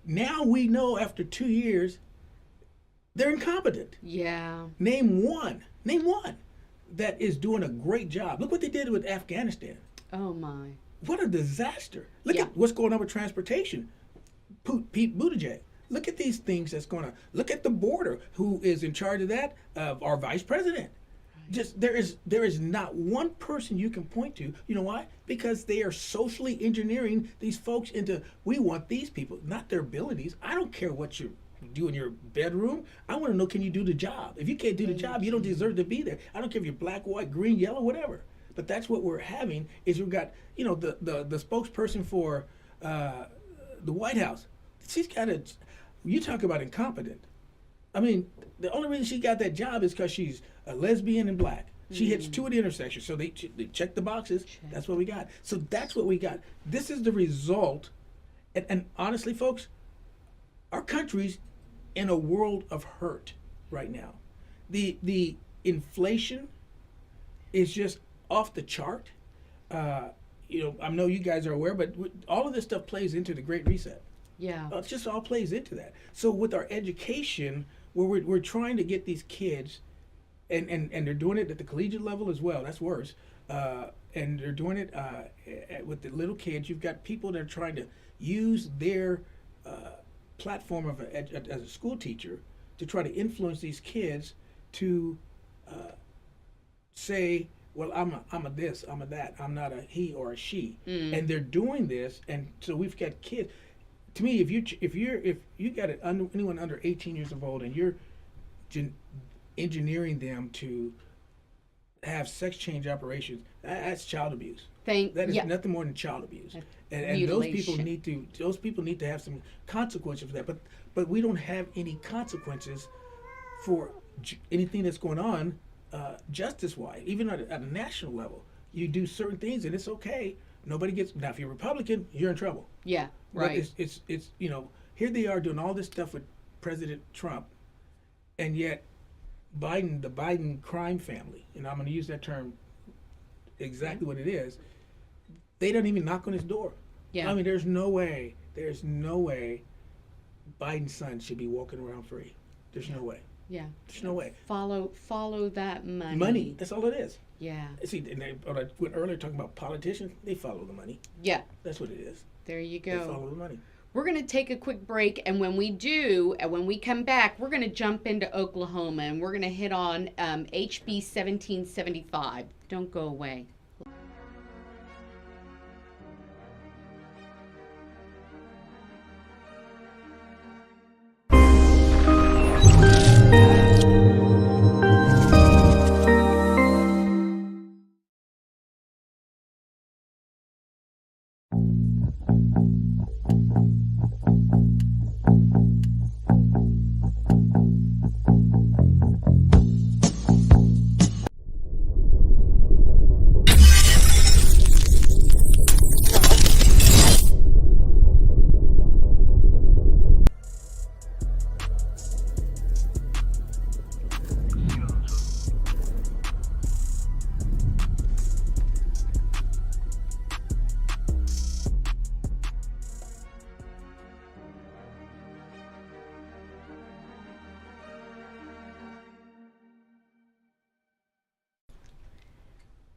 Now we know after 2 years, they're incompetent. Yeah. Name one that is doing a great job. Look what they did with Afghanistan. Oh my. What a disaster. Look Yeah. at what's going on with transportation. Pete Buttigieg. Look at these things that's going on. Look at the border. Who is in charge of that? Our vice president. Just there is not one person you can point to. You know why? Because they are socially engineering these folks into, we want these people, not their abilities. I don't care what you do in your bedroom. I want to know, can you do the job? If you can't do the job, you don't deserve to be there. I don't care if you're black, white, green, yellow, whatever. But that's what we're having, is we've got, the spokesperson for the White House. She's got a, you talk about incompetent. I mean, the only reason she got that job is because she's a lesbian and black. She hits two of the intersections, so they check the boxes. That's what we got. So that's what we got. This is the result. And honestly, folks, our country's in a world of hurt right now. The inflation is just off the chart. I know you guys are aware, but all of this stuff plays into the Great Reset. Yeah. It just all plays into that. So with our education, where we're trying to get these kids, and they're doing it at the collegiate level as well. That's worse. And they're doing it with the little kids. You've got people that are trying to use their platform as a school teacher to try to influence these kids to say, well, I'm a this, I'm a that, I'm not a he or a she. And they're doing this, and so we've got kids. To me, if you got anyone under 18 years old and you're engineering them to have sex change operations, that's child abuse. That is nothing more than child abuse. And those people need to have some consequences for that. But we don't have any consequences for anything that's going on justice-wise, even at a national level. You do certain things and it's okay. Nobody gets, now if you're Republican, you're in trouble. Yeah, right. But it's here they are doing all this stuff with President Trump, and yet the Biden crime family, and I'm going to use that term exactly what it is, they don't even knock on his door. Yeah. I mean, there's no way Biden's son should be walking around free. There's no way. Yeah. There's no way. Follow that money. Money, that's all it is. Yeah. See, and when I went earlier talking about politicians, they follow the money. Yeah. That's what it is. There you They go. follow the money. We're going to take a quick break, and when we come back, we're going to jump into Oklahoma, and we're going to hit on HB 1775. Don't go away.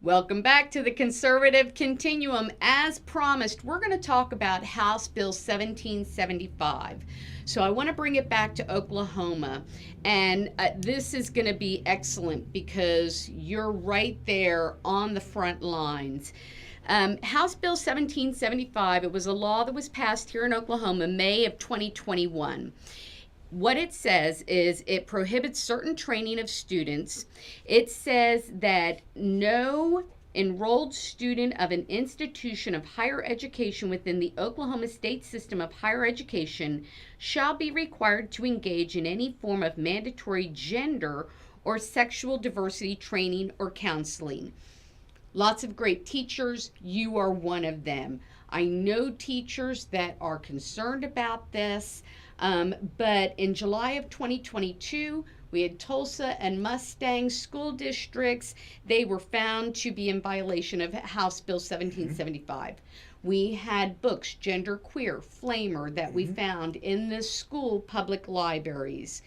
Welcome back to the Conservative Continuum. As promised, we're going to talk about House Bill 1775. So I want to bring it back to Oklahoma. And this is going to be excellent because you're right there on the front lines. House Bill 1775, it was a law that was passed here in Oklahoma, May of 2021. What it says is it prohibits certain training of students. It says that no enrolled student of an institution of higher education within the Oklahoma State system of higher education shall be required to engage in any form of mandatory gender or sexual diversity training or counseling. Lots of great teachers. You are one of them. I know teachers that are concerned about this, but in July of 2022, we had Tulsa and Mustang school districts. They were found to be in violation of House Bill Mm-hmm. 1775. We had books, Genderqueer, Flamer, that we Mm-hmm. found in the school public libraries.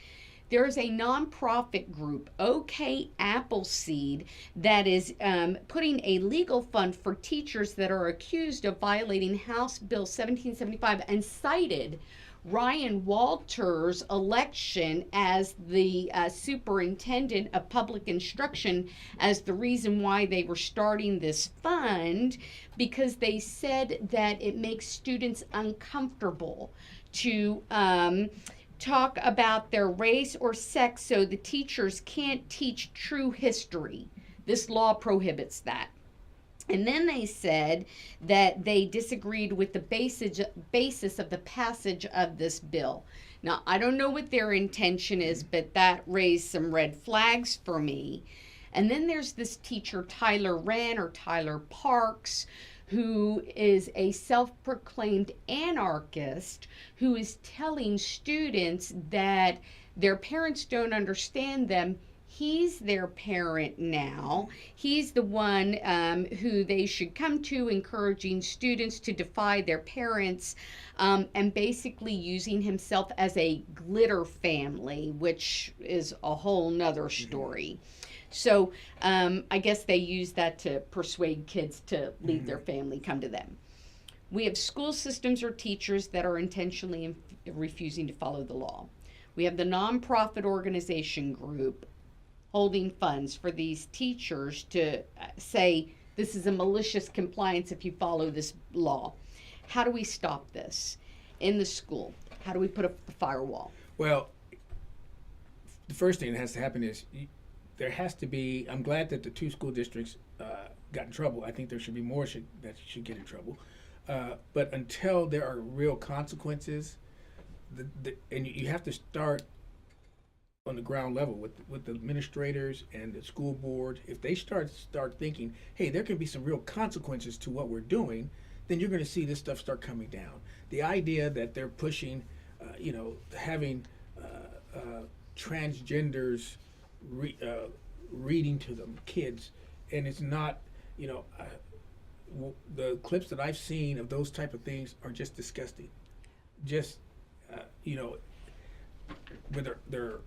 There's a nonprofit group, OK Appleseed, that is putting a legal fund for teachers that are accused of violating House Bill 1775 and cited Ryan Walters' election as the superintendent of public instruction as the reason why they were starting this fund, because they said that it makes students uncomfortable to talk about their race or sex, so the teachers can't teach true history. This law prohibits that. And then they said that they disagreed with the basis of the passage of this bill. Now, I don't know what their intention is, but that raised some red flags for me. And then there's this teacher, Tyler Wren or Tyler Parks, who is a self proclaimed anarchist who is telling students that their parents don't understand them. He's their parent now. He's the one who they should come to, encouraging students to defy their parents, and basically using himself as a glitter family, which is a whole nother story. So I guess they use that to persuade kids to leave Mm-hmm. their family, come to them. We have school systems or teachers that are intentionally refusing to follow the law. We have the nonprofit organization group holding funds for these teachers to say this is a malicious compliance if you follow this law. How do we stop this in the school? How do we put up a firewall? Well, the first thing that has to happen is there has to be. I'm glad that the two school districts got in trouble. I think there should be more that should get in trouble. But until there are real consequences, and you have to start on the ground level with the administrators and the school board. If they start thinking, hey, there can be some real consequences to what we're doing, then you're going to see this stuff start coming down. The idea that they're pushing, having transgenders reading to them kids, and it's not, the clips that I've seen of those type of things are just disgusting. Just, where they're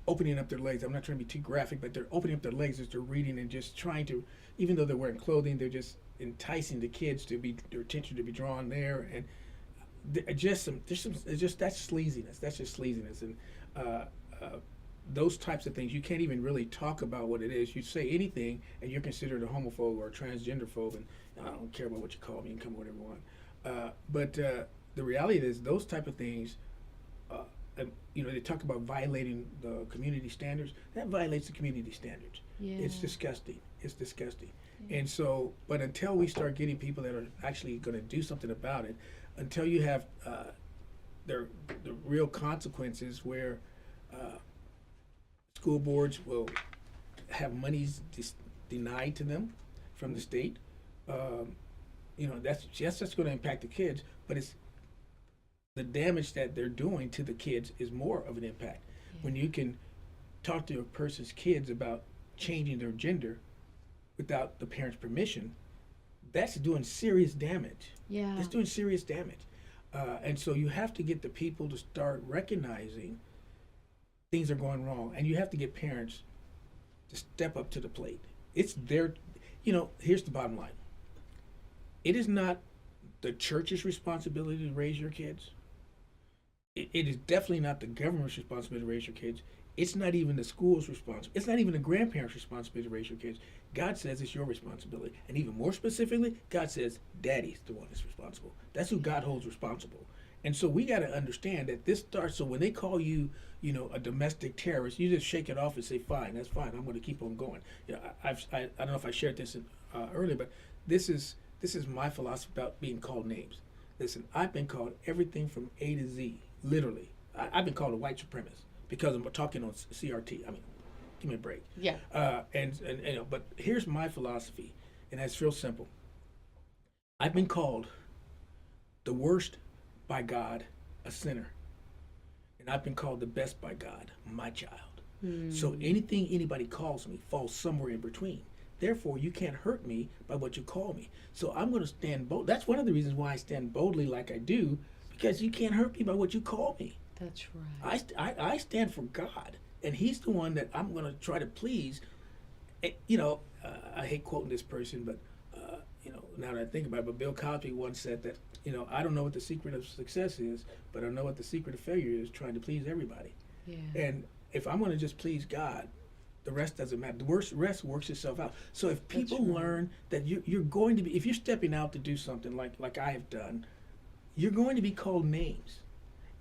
opening up their legs. I'm not trying to be too graphic, but they're opening up their legs as they're reading and just trying to, even though they're wearing clothing, they're just enticing the kids to be their attention to be drawn there, and it's just that's sleaziness. That's just sleaziness, and those types of things you can't even really talk about what it is. You say anything, and you're considered a homophobe or a transgender phobe, and I don't care about what you call me. You can come with whatever you want. But the reality is, those type of things. They talk about violating the community standards. That violates the community standards. Yeah. It's disgusting. It's disgusting. Yeah. And so, but until we start getting people that are actually going to do something about it, until you have the real consequences where school boards will have monies denied to them from the state, that's going to impact the kids, but it's the damage that they're doing to the kids is more of an impact. Yeah. When you can talk to a person's kids about changing their gender without the parents' permission, that's doing serious damage. Yeah. That's doing serious damage. And so you have to get the people to start recognizing things are going wrong, and you have to get parents to step up to the plate. It's their, here's the bottom line. It is not the church's responsibility to raise your kids. It is definitely not the government's responsibility to raise your kids. It's not even the school's responsibility. It's not even the grandparents' responsibility to raise your kids. God says it's your responsibility. And even more specifically, God says daddy's the one that's responsible. That's who God holds responsible. And so we got to understand that this starts, so when they call you, a domestic terrorist, you just shake it off and say, fine, that's fine. I'm going to keep on going. I don't know if I shared this earlier, but this is my philosophy about being called names. Listen, I've been called everything from A to Z, literally. I've been called a white supremacist because I'm talking on CRT. I mean, give me a break. Yeah. But here's my philosophy. And that's real simple. I've been called the worst by God, a sinner. And I've been called the best by God, my child. So anything anybody calls me falls somewhere in between. Therefore, you can't hurt me by what you call me. So I'm going to stand bold. That's one of the reasons why I stand boldly like I do, because you can't hurt me by what you call me. That's right. I stand for God, and He's the one that I'm going to try to please. I hate quoting this person, but now that I think about it, but Bill Cosby once said that, I don't know what the secret of success is, but I know what the secret of failure is, trying to please everybody. Yeah. And if I'm going to just please God, the rest doesn't matter. The rest works itself out. So if people learn that you're going to be, if you're stepping out to do something like I have done, you're going to be called names.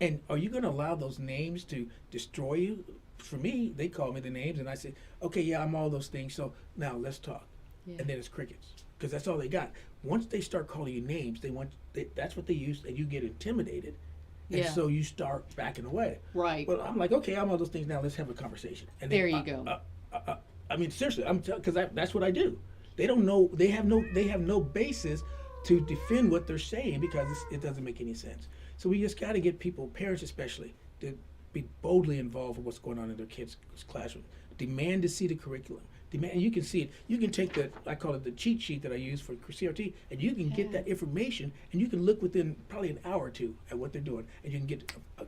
And are you going to allow those names to destroy you? For me, they call me the names, and I say, okay, yeah, I'm all those things. So now let's talk. Yeah. And then it's crickets, because that's all they got. Once they start calling you names, that's what they use, and you get intimidated. And so you start backing away. Right. Well, I'm like, okay, I'm all those things. Now let's have a conversation. And there you go. I mean, seriously, because that's what I do. They don't know. They have no basis to defend what they're saying, because it doesn't make any sense. So we just got to get people, parents especially, to be boldly involved with what's going on in their kids' classroom. Demand to see the curriculum. And you can see it. You can take I call it the cheat sheet that I use for CRT, and you can get that information, and you can look within probably an hour or two at what they're doing, and you can get a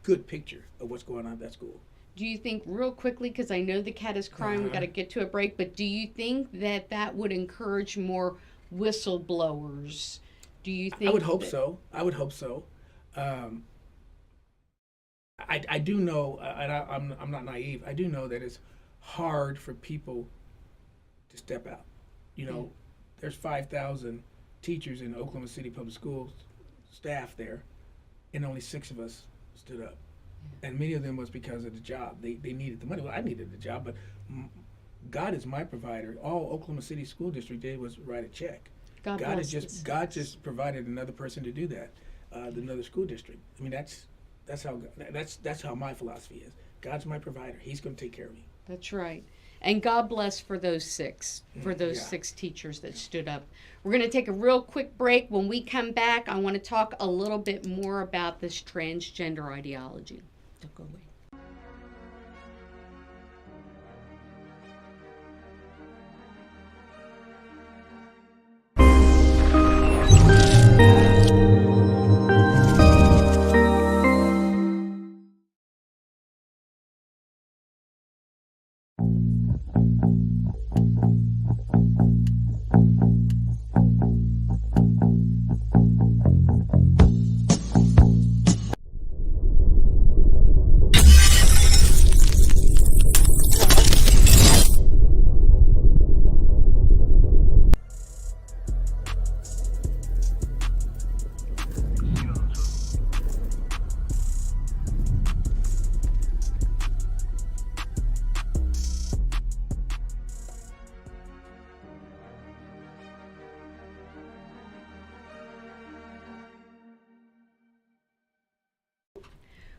good picture of what's going on at that school. Do you think, real quickly, because I know the cat is crying, we got to get to a break, but do you think that would encourage more whistleblowers? Do you think? I would hope so. I do know, and I'm not naive. I do know that it's hard for people to step out. There's 5,000 teachers in Oklahoma City Public Schools, staff there, and only 6 of us stood up. And many of them was because of the job. They needed the money. Well, I needed the job, but God is my provider. All Oklahoma City School District did was write a check. God just provided another person to do that, another school district. I mean, that's how my philosophy is. God's my provider. He's going to take care of me. That's right. And God bless for those 6 teachers that stood up. We're going to take a real quick break. When we come back, I want to talk a little bit more about this transgender ideology. Don't go away.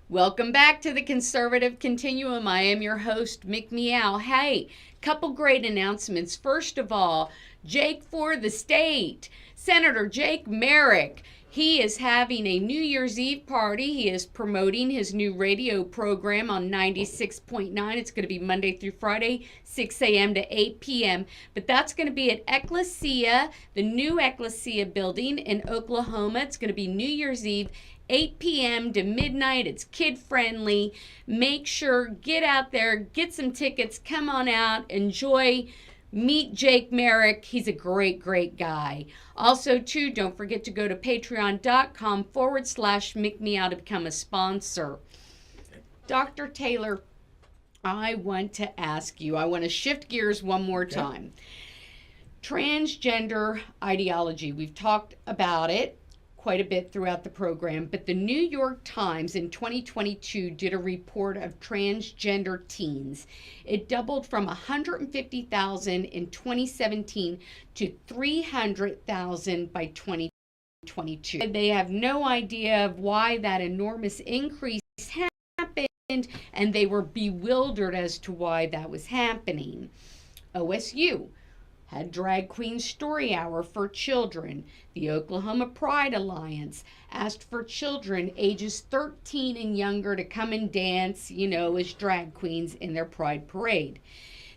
Welcome back to the Conservative Continuum. I am your host, Mick Meow. Hey, couple great announcements. First of all, Jake for the state. Senator Jake Merrick. He is having a New Year's Eve party. He is promoting his new radio program on 96.9. It's going to be Monday through Friday, 6 a.m. to 8 p.m. But that's going to be at Ecclesia, the new Ecclesia building in Oklahoma. It's going to be New Year's Eve, 8 p.m. to midnight. It's kid-friendly. Make sure, get out there, get some tickets, come on out, enjoy. Meet Jake Merrick. He's a great, great guy. Also, too, don't forget to go to patreon.com/MickMeOut to become a sponsor. Dr. Taylor, I want to ask you, I want to shift gears one more time. Transgender ideology. We've talked about it quite a bit throughout the program, but the New York Times in 2022 did a report of transgender teens. It doubled from 150,000 in 2017 to 300,000 by 2022. They have no idea of why that enormous increase happened, and they were bewildered as to why that was happening. OSU had Drag Queen Story Hour for children. The Oklahoma Pride Alliance asked for children ages 13 and younger to come and dance, as drag queens in their Pride Parade.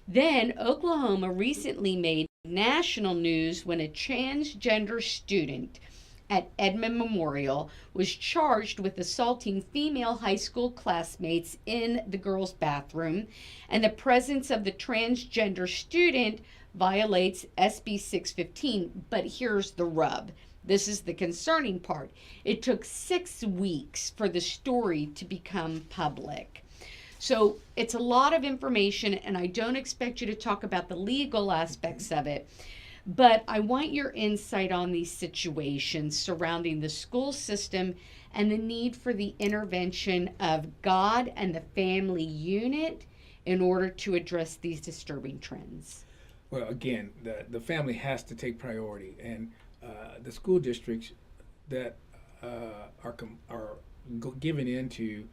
Then, Oklahoma recently made national news when a transgender student at Edmond Memorial was charged with assaulting female high school classmates in the girls' bathroom, and the presence of the transgender student violates SB 615. But here's the rub. This is the concerning part. It took 6 weeks for the story to become public. So it's a lot of information, and I don't expect you to talk about the legal aspects of it, but I want your insight on these situations surrounding the school system and the need for the intervention of God and the family unit in order to address these disturbing trends. Well, again, the family has to take priority, and the school districts that are given into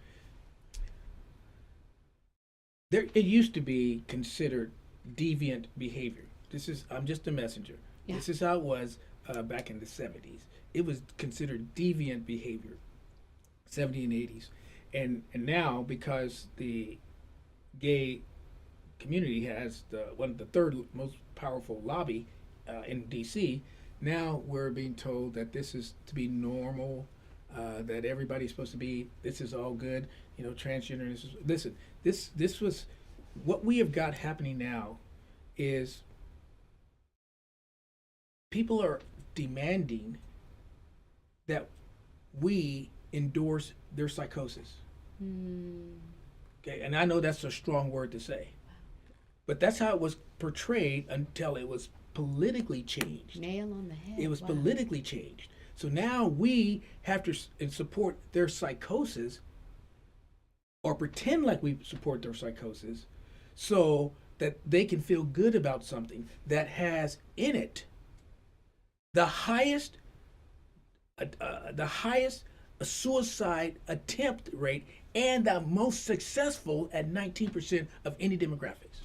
there. It used to be considered deviant behavior. I'm just a messenger. Yeah. This is how it was back in the 70s. It was considered deviant behavior, 70s and 80s, and now because the gay community has one of the third most powerful lobby in D.C. Now we're being told that this is to be normal, that everybody's supposed to be. This is all good, transgender. Listen, this was what we have got happening now. Is people are demanding that we endorse their psychosis. Okay, and I know that's a strong word to say, but that's how it was portrayed until it was politically changed. Nail on the head. It was politically changed. So now we have to support their psychosis, or pretend like we support their psychosis, so that they can feel good about something that has in it the highest suicide attempt rate and the most successful at 19% of any demographics.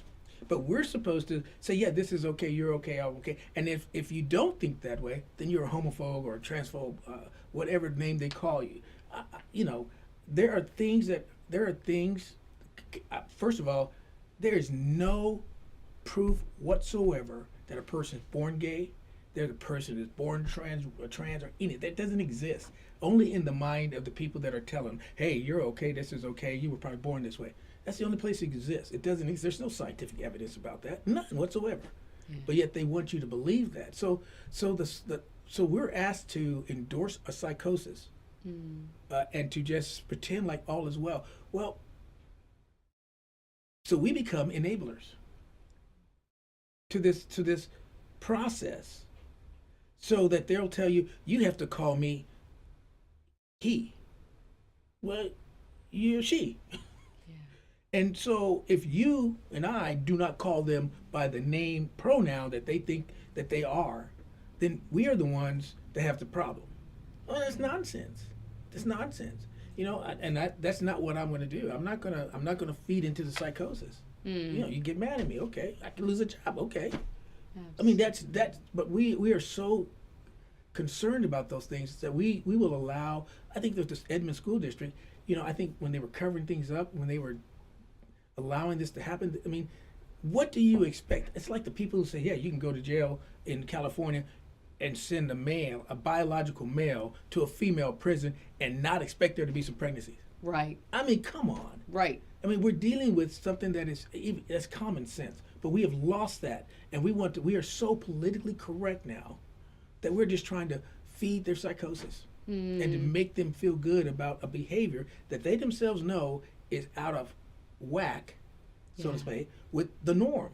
But we're supposed to say, yeah, this is okay, you're okay, I'm okay. And if you don't think that way, then you're a homophobe or a transphobe, whatever name they call you. There are things, first of all, there is no proof whatsoever that a person is born gay, that a person is born trans or anything. That doesn't exist. Only in the mind of the people that are telling, hey, you're okay, this is okay, you were probably born this way. That's the only place it exists. It doesn't exist. There's no scientific evidence about that, nothing whatsoever. Yeah. But yet they want you to believe that. So we're asked to endorse a psychosis, and to just pretend like all is well. Well, so we become enablers to this process, so that they'll tell you, you have to call me he. Well, you she. And so if you and I do not call them by the name pronoun that they think that they are, then we are the ones that have the problem. Well, that's nonsense. That's nonsense. That's not what I'm going to do. I'm not going to feed into the psychosis. You get mad at me, okay? I can lose a job, okay? Absolutely. I mean, that's but we are so concerned about those things that we will allow. I think that this Edmond School District, I think when they were covering things up, when they were allowing this to happen, I mean, what do you expect? It's like the people who say, yeah, you can go to jail in California and send a biological male to a female prison and not expect there to be some pregnancies. Right. I mean, come on. Right. I mean, we're dealing with something that's common sense, but we have lost that, and we are so politically correct now that we're just trying to feed their psychosis and to make them feel good about a behavior that they themselves know is out of whack, so to speak, with the norm.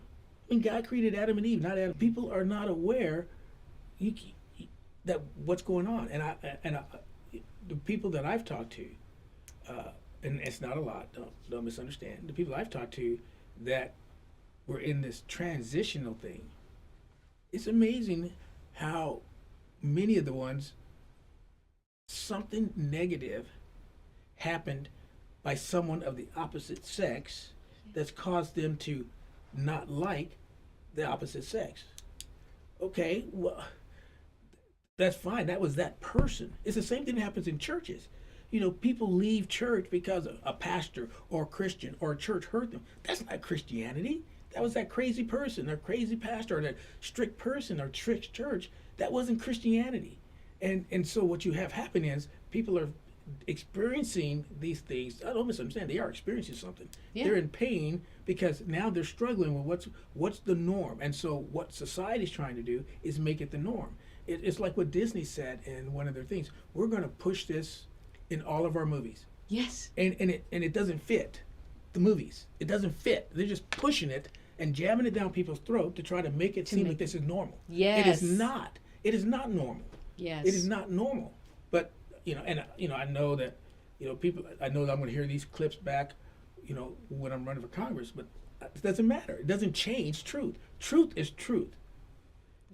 I mean, God created Adam and Eve, not Adam. People are not aware that what's going on, and the people that I've talked to, and it's not a lot. Don't misunderstand. The people I've talked to that were in this transitional thing. It's amazing how many of the ones, something negative happened by someone of the opposite sex that's caused them to not like the opposite sex. Okay, well, that's fine. That was that person. It's the same thing that happens in churches. People leave church because a pastor or a Christian or a church hurt them. That's not Christianity. That was that crazy person, or crazy pastor, or that strict person, or strict church. That wasn't Christianity. And so what you have happen is people are experiencing these things. I don't misunderstand. They are experiencing something. Yeah. They're in pain because now they're struggling with what's the norm. And so what society's trying to do is make it the norm. It's like what Disney said in one of their things. We're going to push this in all of our movies. Yes. And it doesn't fit the movies. It doesn't fit. They're just pushing it and jamming it down people's throat to try to make it seem like this is normal. Yes. It is not. It is not normal. Yes. It is not normal. But I know that people. I know that I'm going to hear these clips back, when I'm running for Congress. But it doesn't matter. It doesn't change truth. Truth is truth.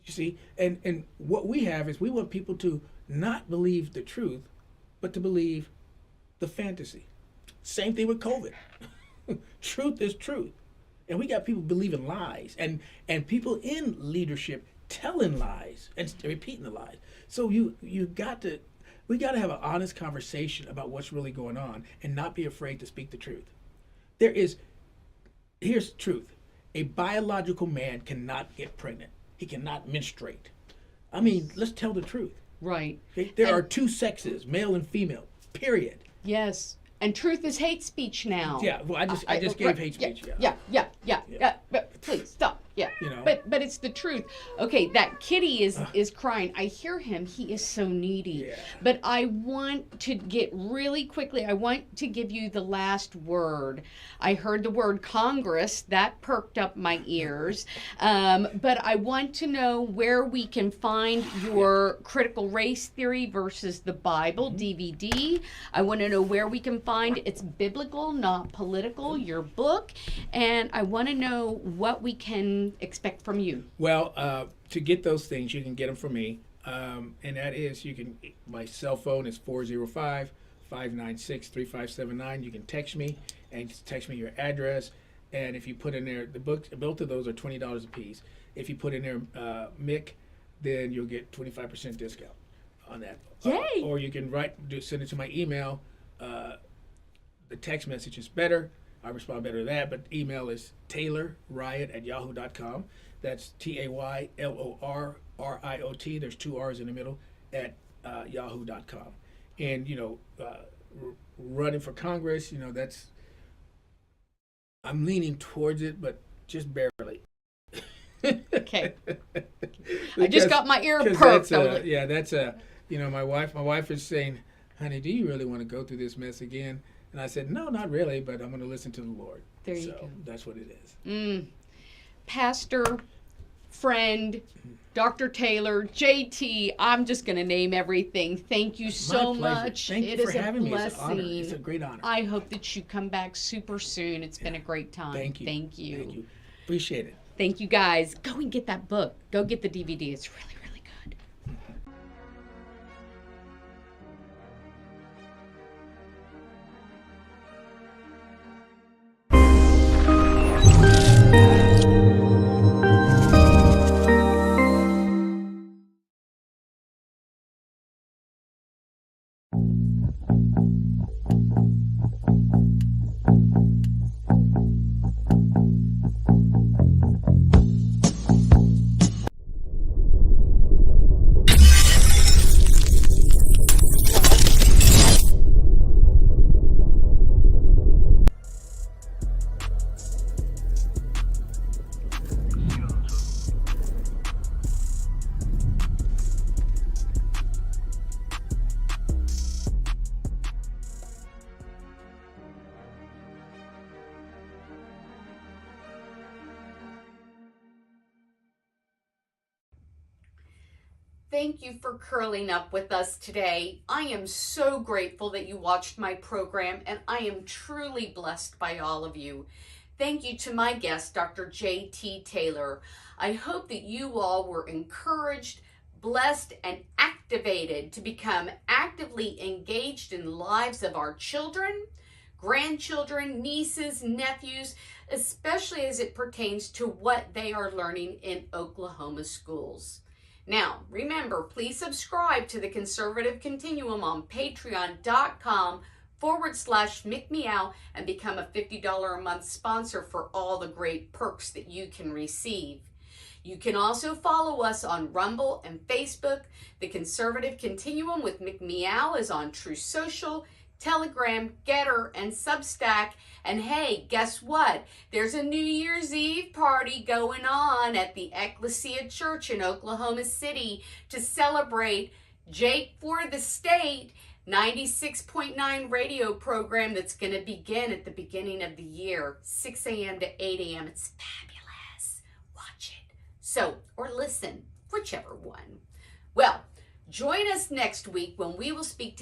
You see, and what we have is we want people to not believe the truth, but to believe the fantasy. Same thing with COVID. Truth is truth, and we got people believing lies, and people in leadership telling lies and repeating the lies. So we got to have an honest conversation about what's really going on, and not be afraid to speak the truth. Here's the truth: a biological man cannot get pregnant. He cannot menstruate. I mean, let's tell the truth. Right. Okay? There are two sexes, male and female. Period. Yes. And truth is hate speech now. Yeah. Well, I just gave hate speech. Yeah. But please stop. Yeah. But it's the truth. Okay, that kitty is crying. I hear him. He is so needy. Yeah. But I want to get really quickly. I want to give you the last word. I heard the word Congress. That perked up my ears. But I want to know where we can find your Critical Race Theory versus the Bible DVD. I want to know where we can find It's Biblical, Not Political, your book. And I want to know what we can expect from you. Well, to get those things, you can get them from me. And that is, my cell phone is 405-596-3579. You can text me and text me your address. And if you put in there, both of those are $20 a piece. If you put in there Mick, then you'll get 25% discount on that. Yay! Or you can send it to my email. The text message is better. I respond better to that, but email is taylorriot@yahoo.com. That's TAYLORRIOT. There's two R's in the middle at yahoo.com. And running for Congress, I'm leaning towards it, but just barely. Okay. I just got my ear perked. That's my wife is saying, "Honey, do you really want to go through this mess again?" And I said, "No, not really, but I'm going to listen to the Lord." There you go. That's what it is. Pastor, friend, Dr. Taylor, JT, I'm just going to name everything. Thank you so much. Thank you for having me. It's an honor. It's a great honor. I hope that you come back super soon. It's been a great time. Thank you. Thank you. Thank you. Appreciate it. Thank you, guys. Go and get that book. Go get the DVD. It's really, really good. Thank you for curling up with us today. I am so grateful that you watched my program, and I am truly blessed by all of you. Thank you to my guest, Dr. J.T. Taylor. I hope that you all were encouraged, blessed, and activated to become actively engaged in the lives of our children, grandchildren, nieces, nephews, especially as it pertains to what they are learning in Oklahoma schools. Now, remember, please subscribe to the Conservative Continuum on patreon.com/McMeow and become a $50 a month sponsor for all the great perks that you can receive. You can also follow us on Rumble and Facebook. The Conservative Continuum with McMeow is on True Social, Telegram, Getter, and Substack. And hey, guess what? There's a New Year's Eve party going on at the Ecclesia Church in Oklahoma City to celebrate Jake for the State 96.9 radio program that's going to begin at the beginning of the year, 6 a.m. to 8 a.m. It's fabulous. Watch it. So, or listen, whichever one. Well, join us next week when we will speak to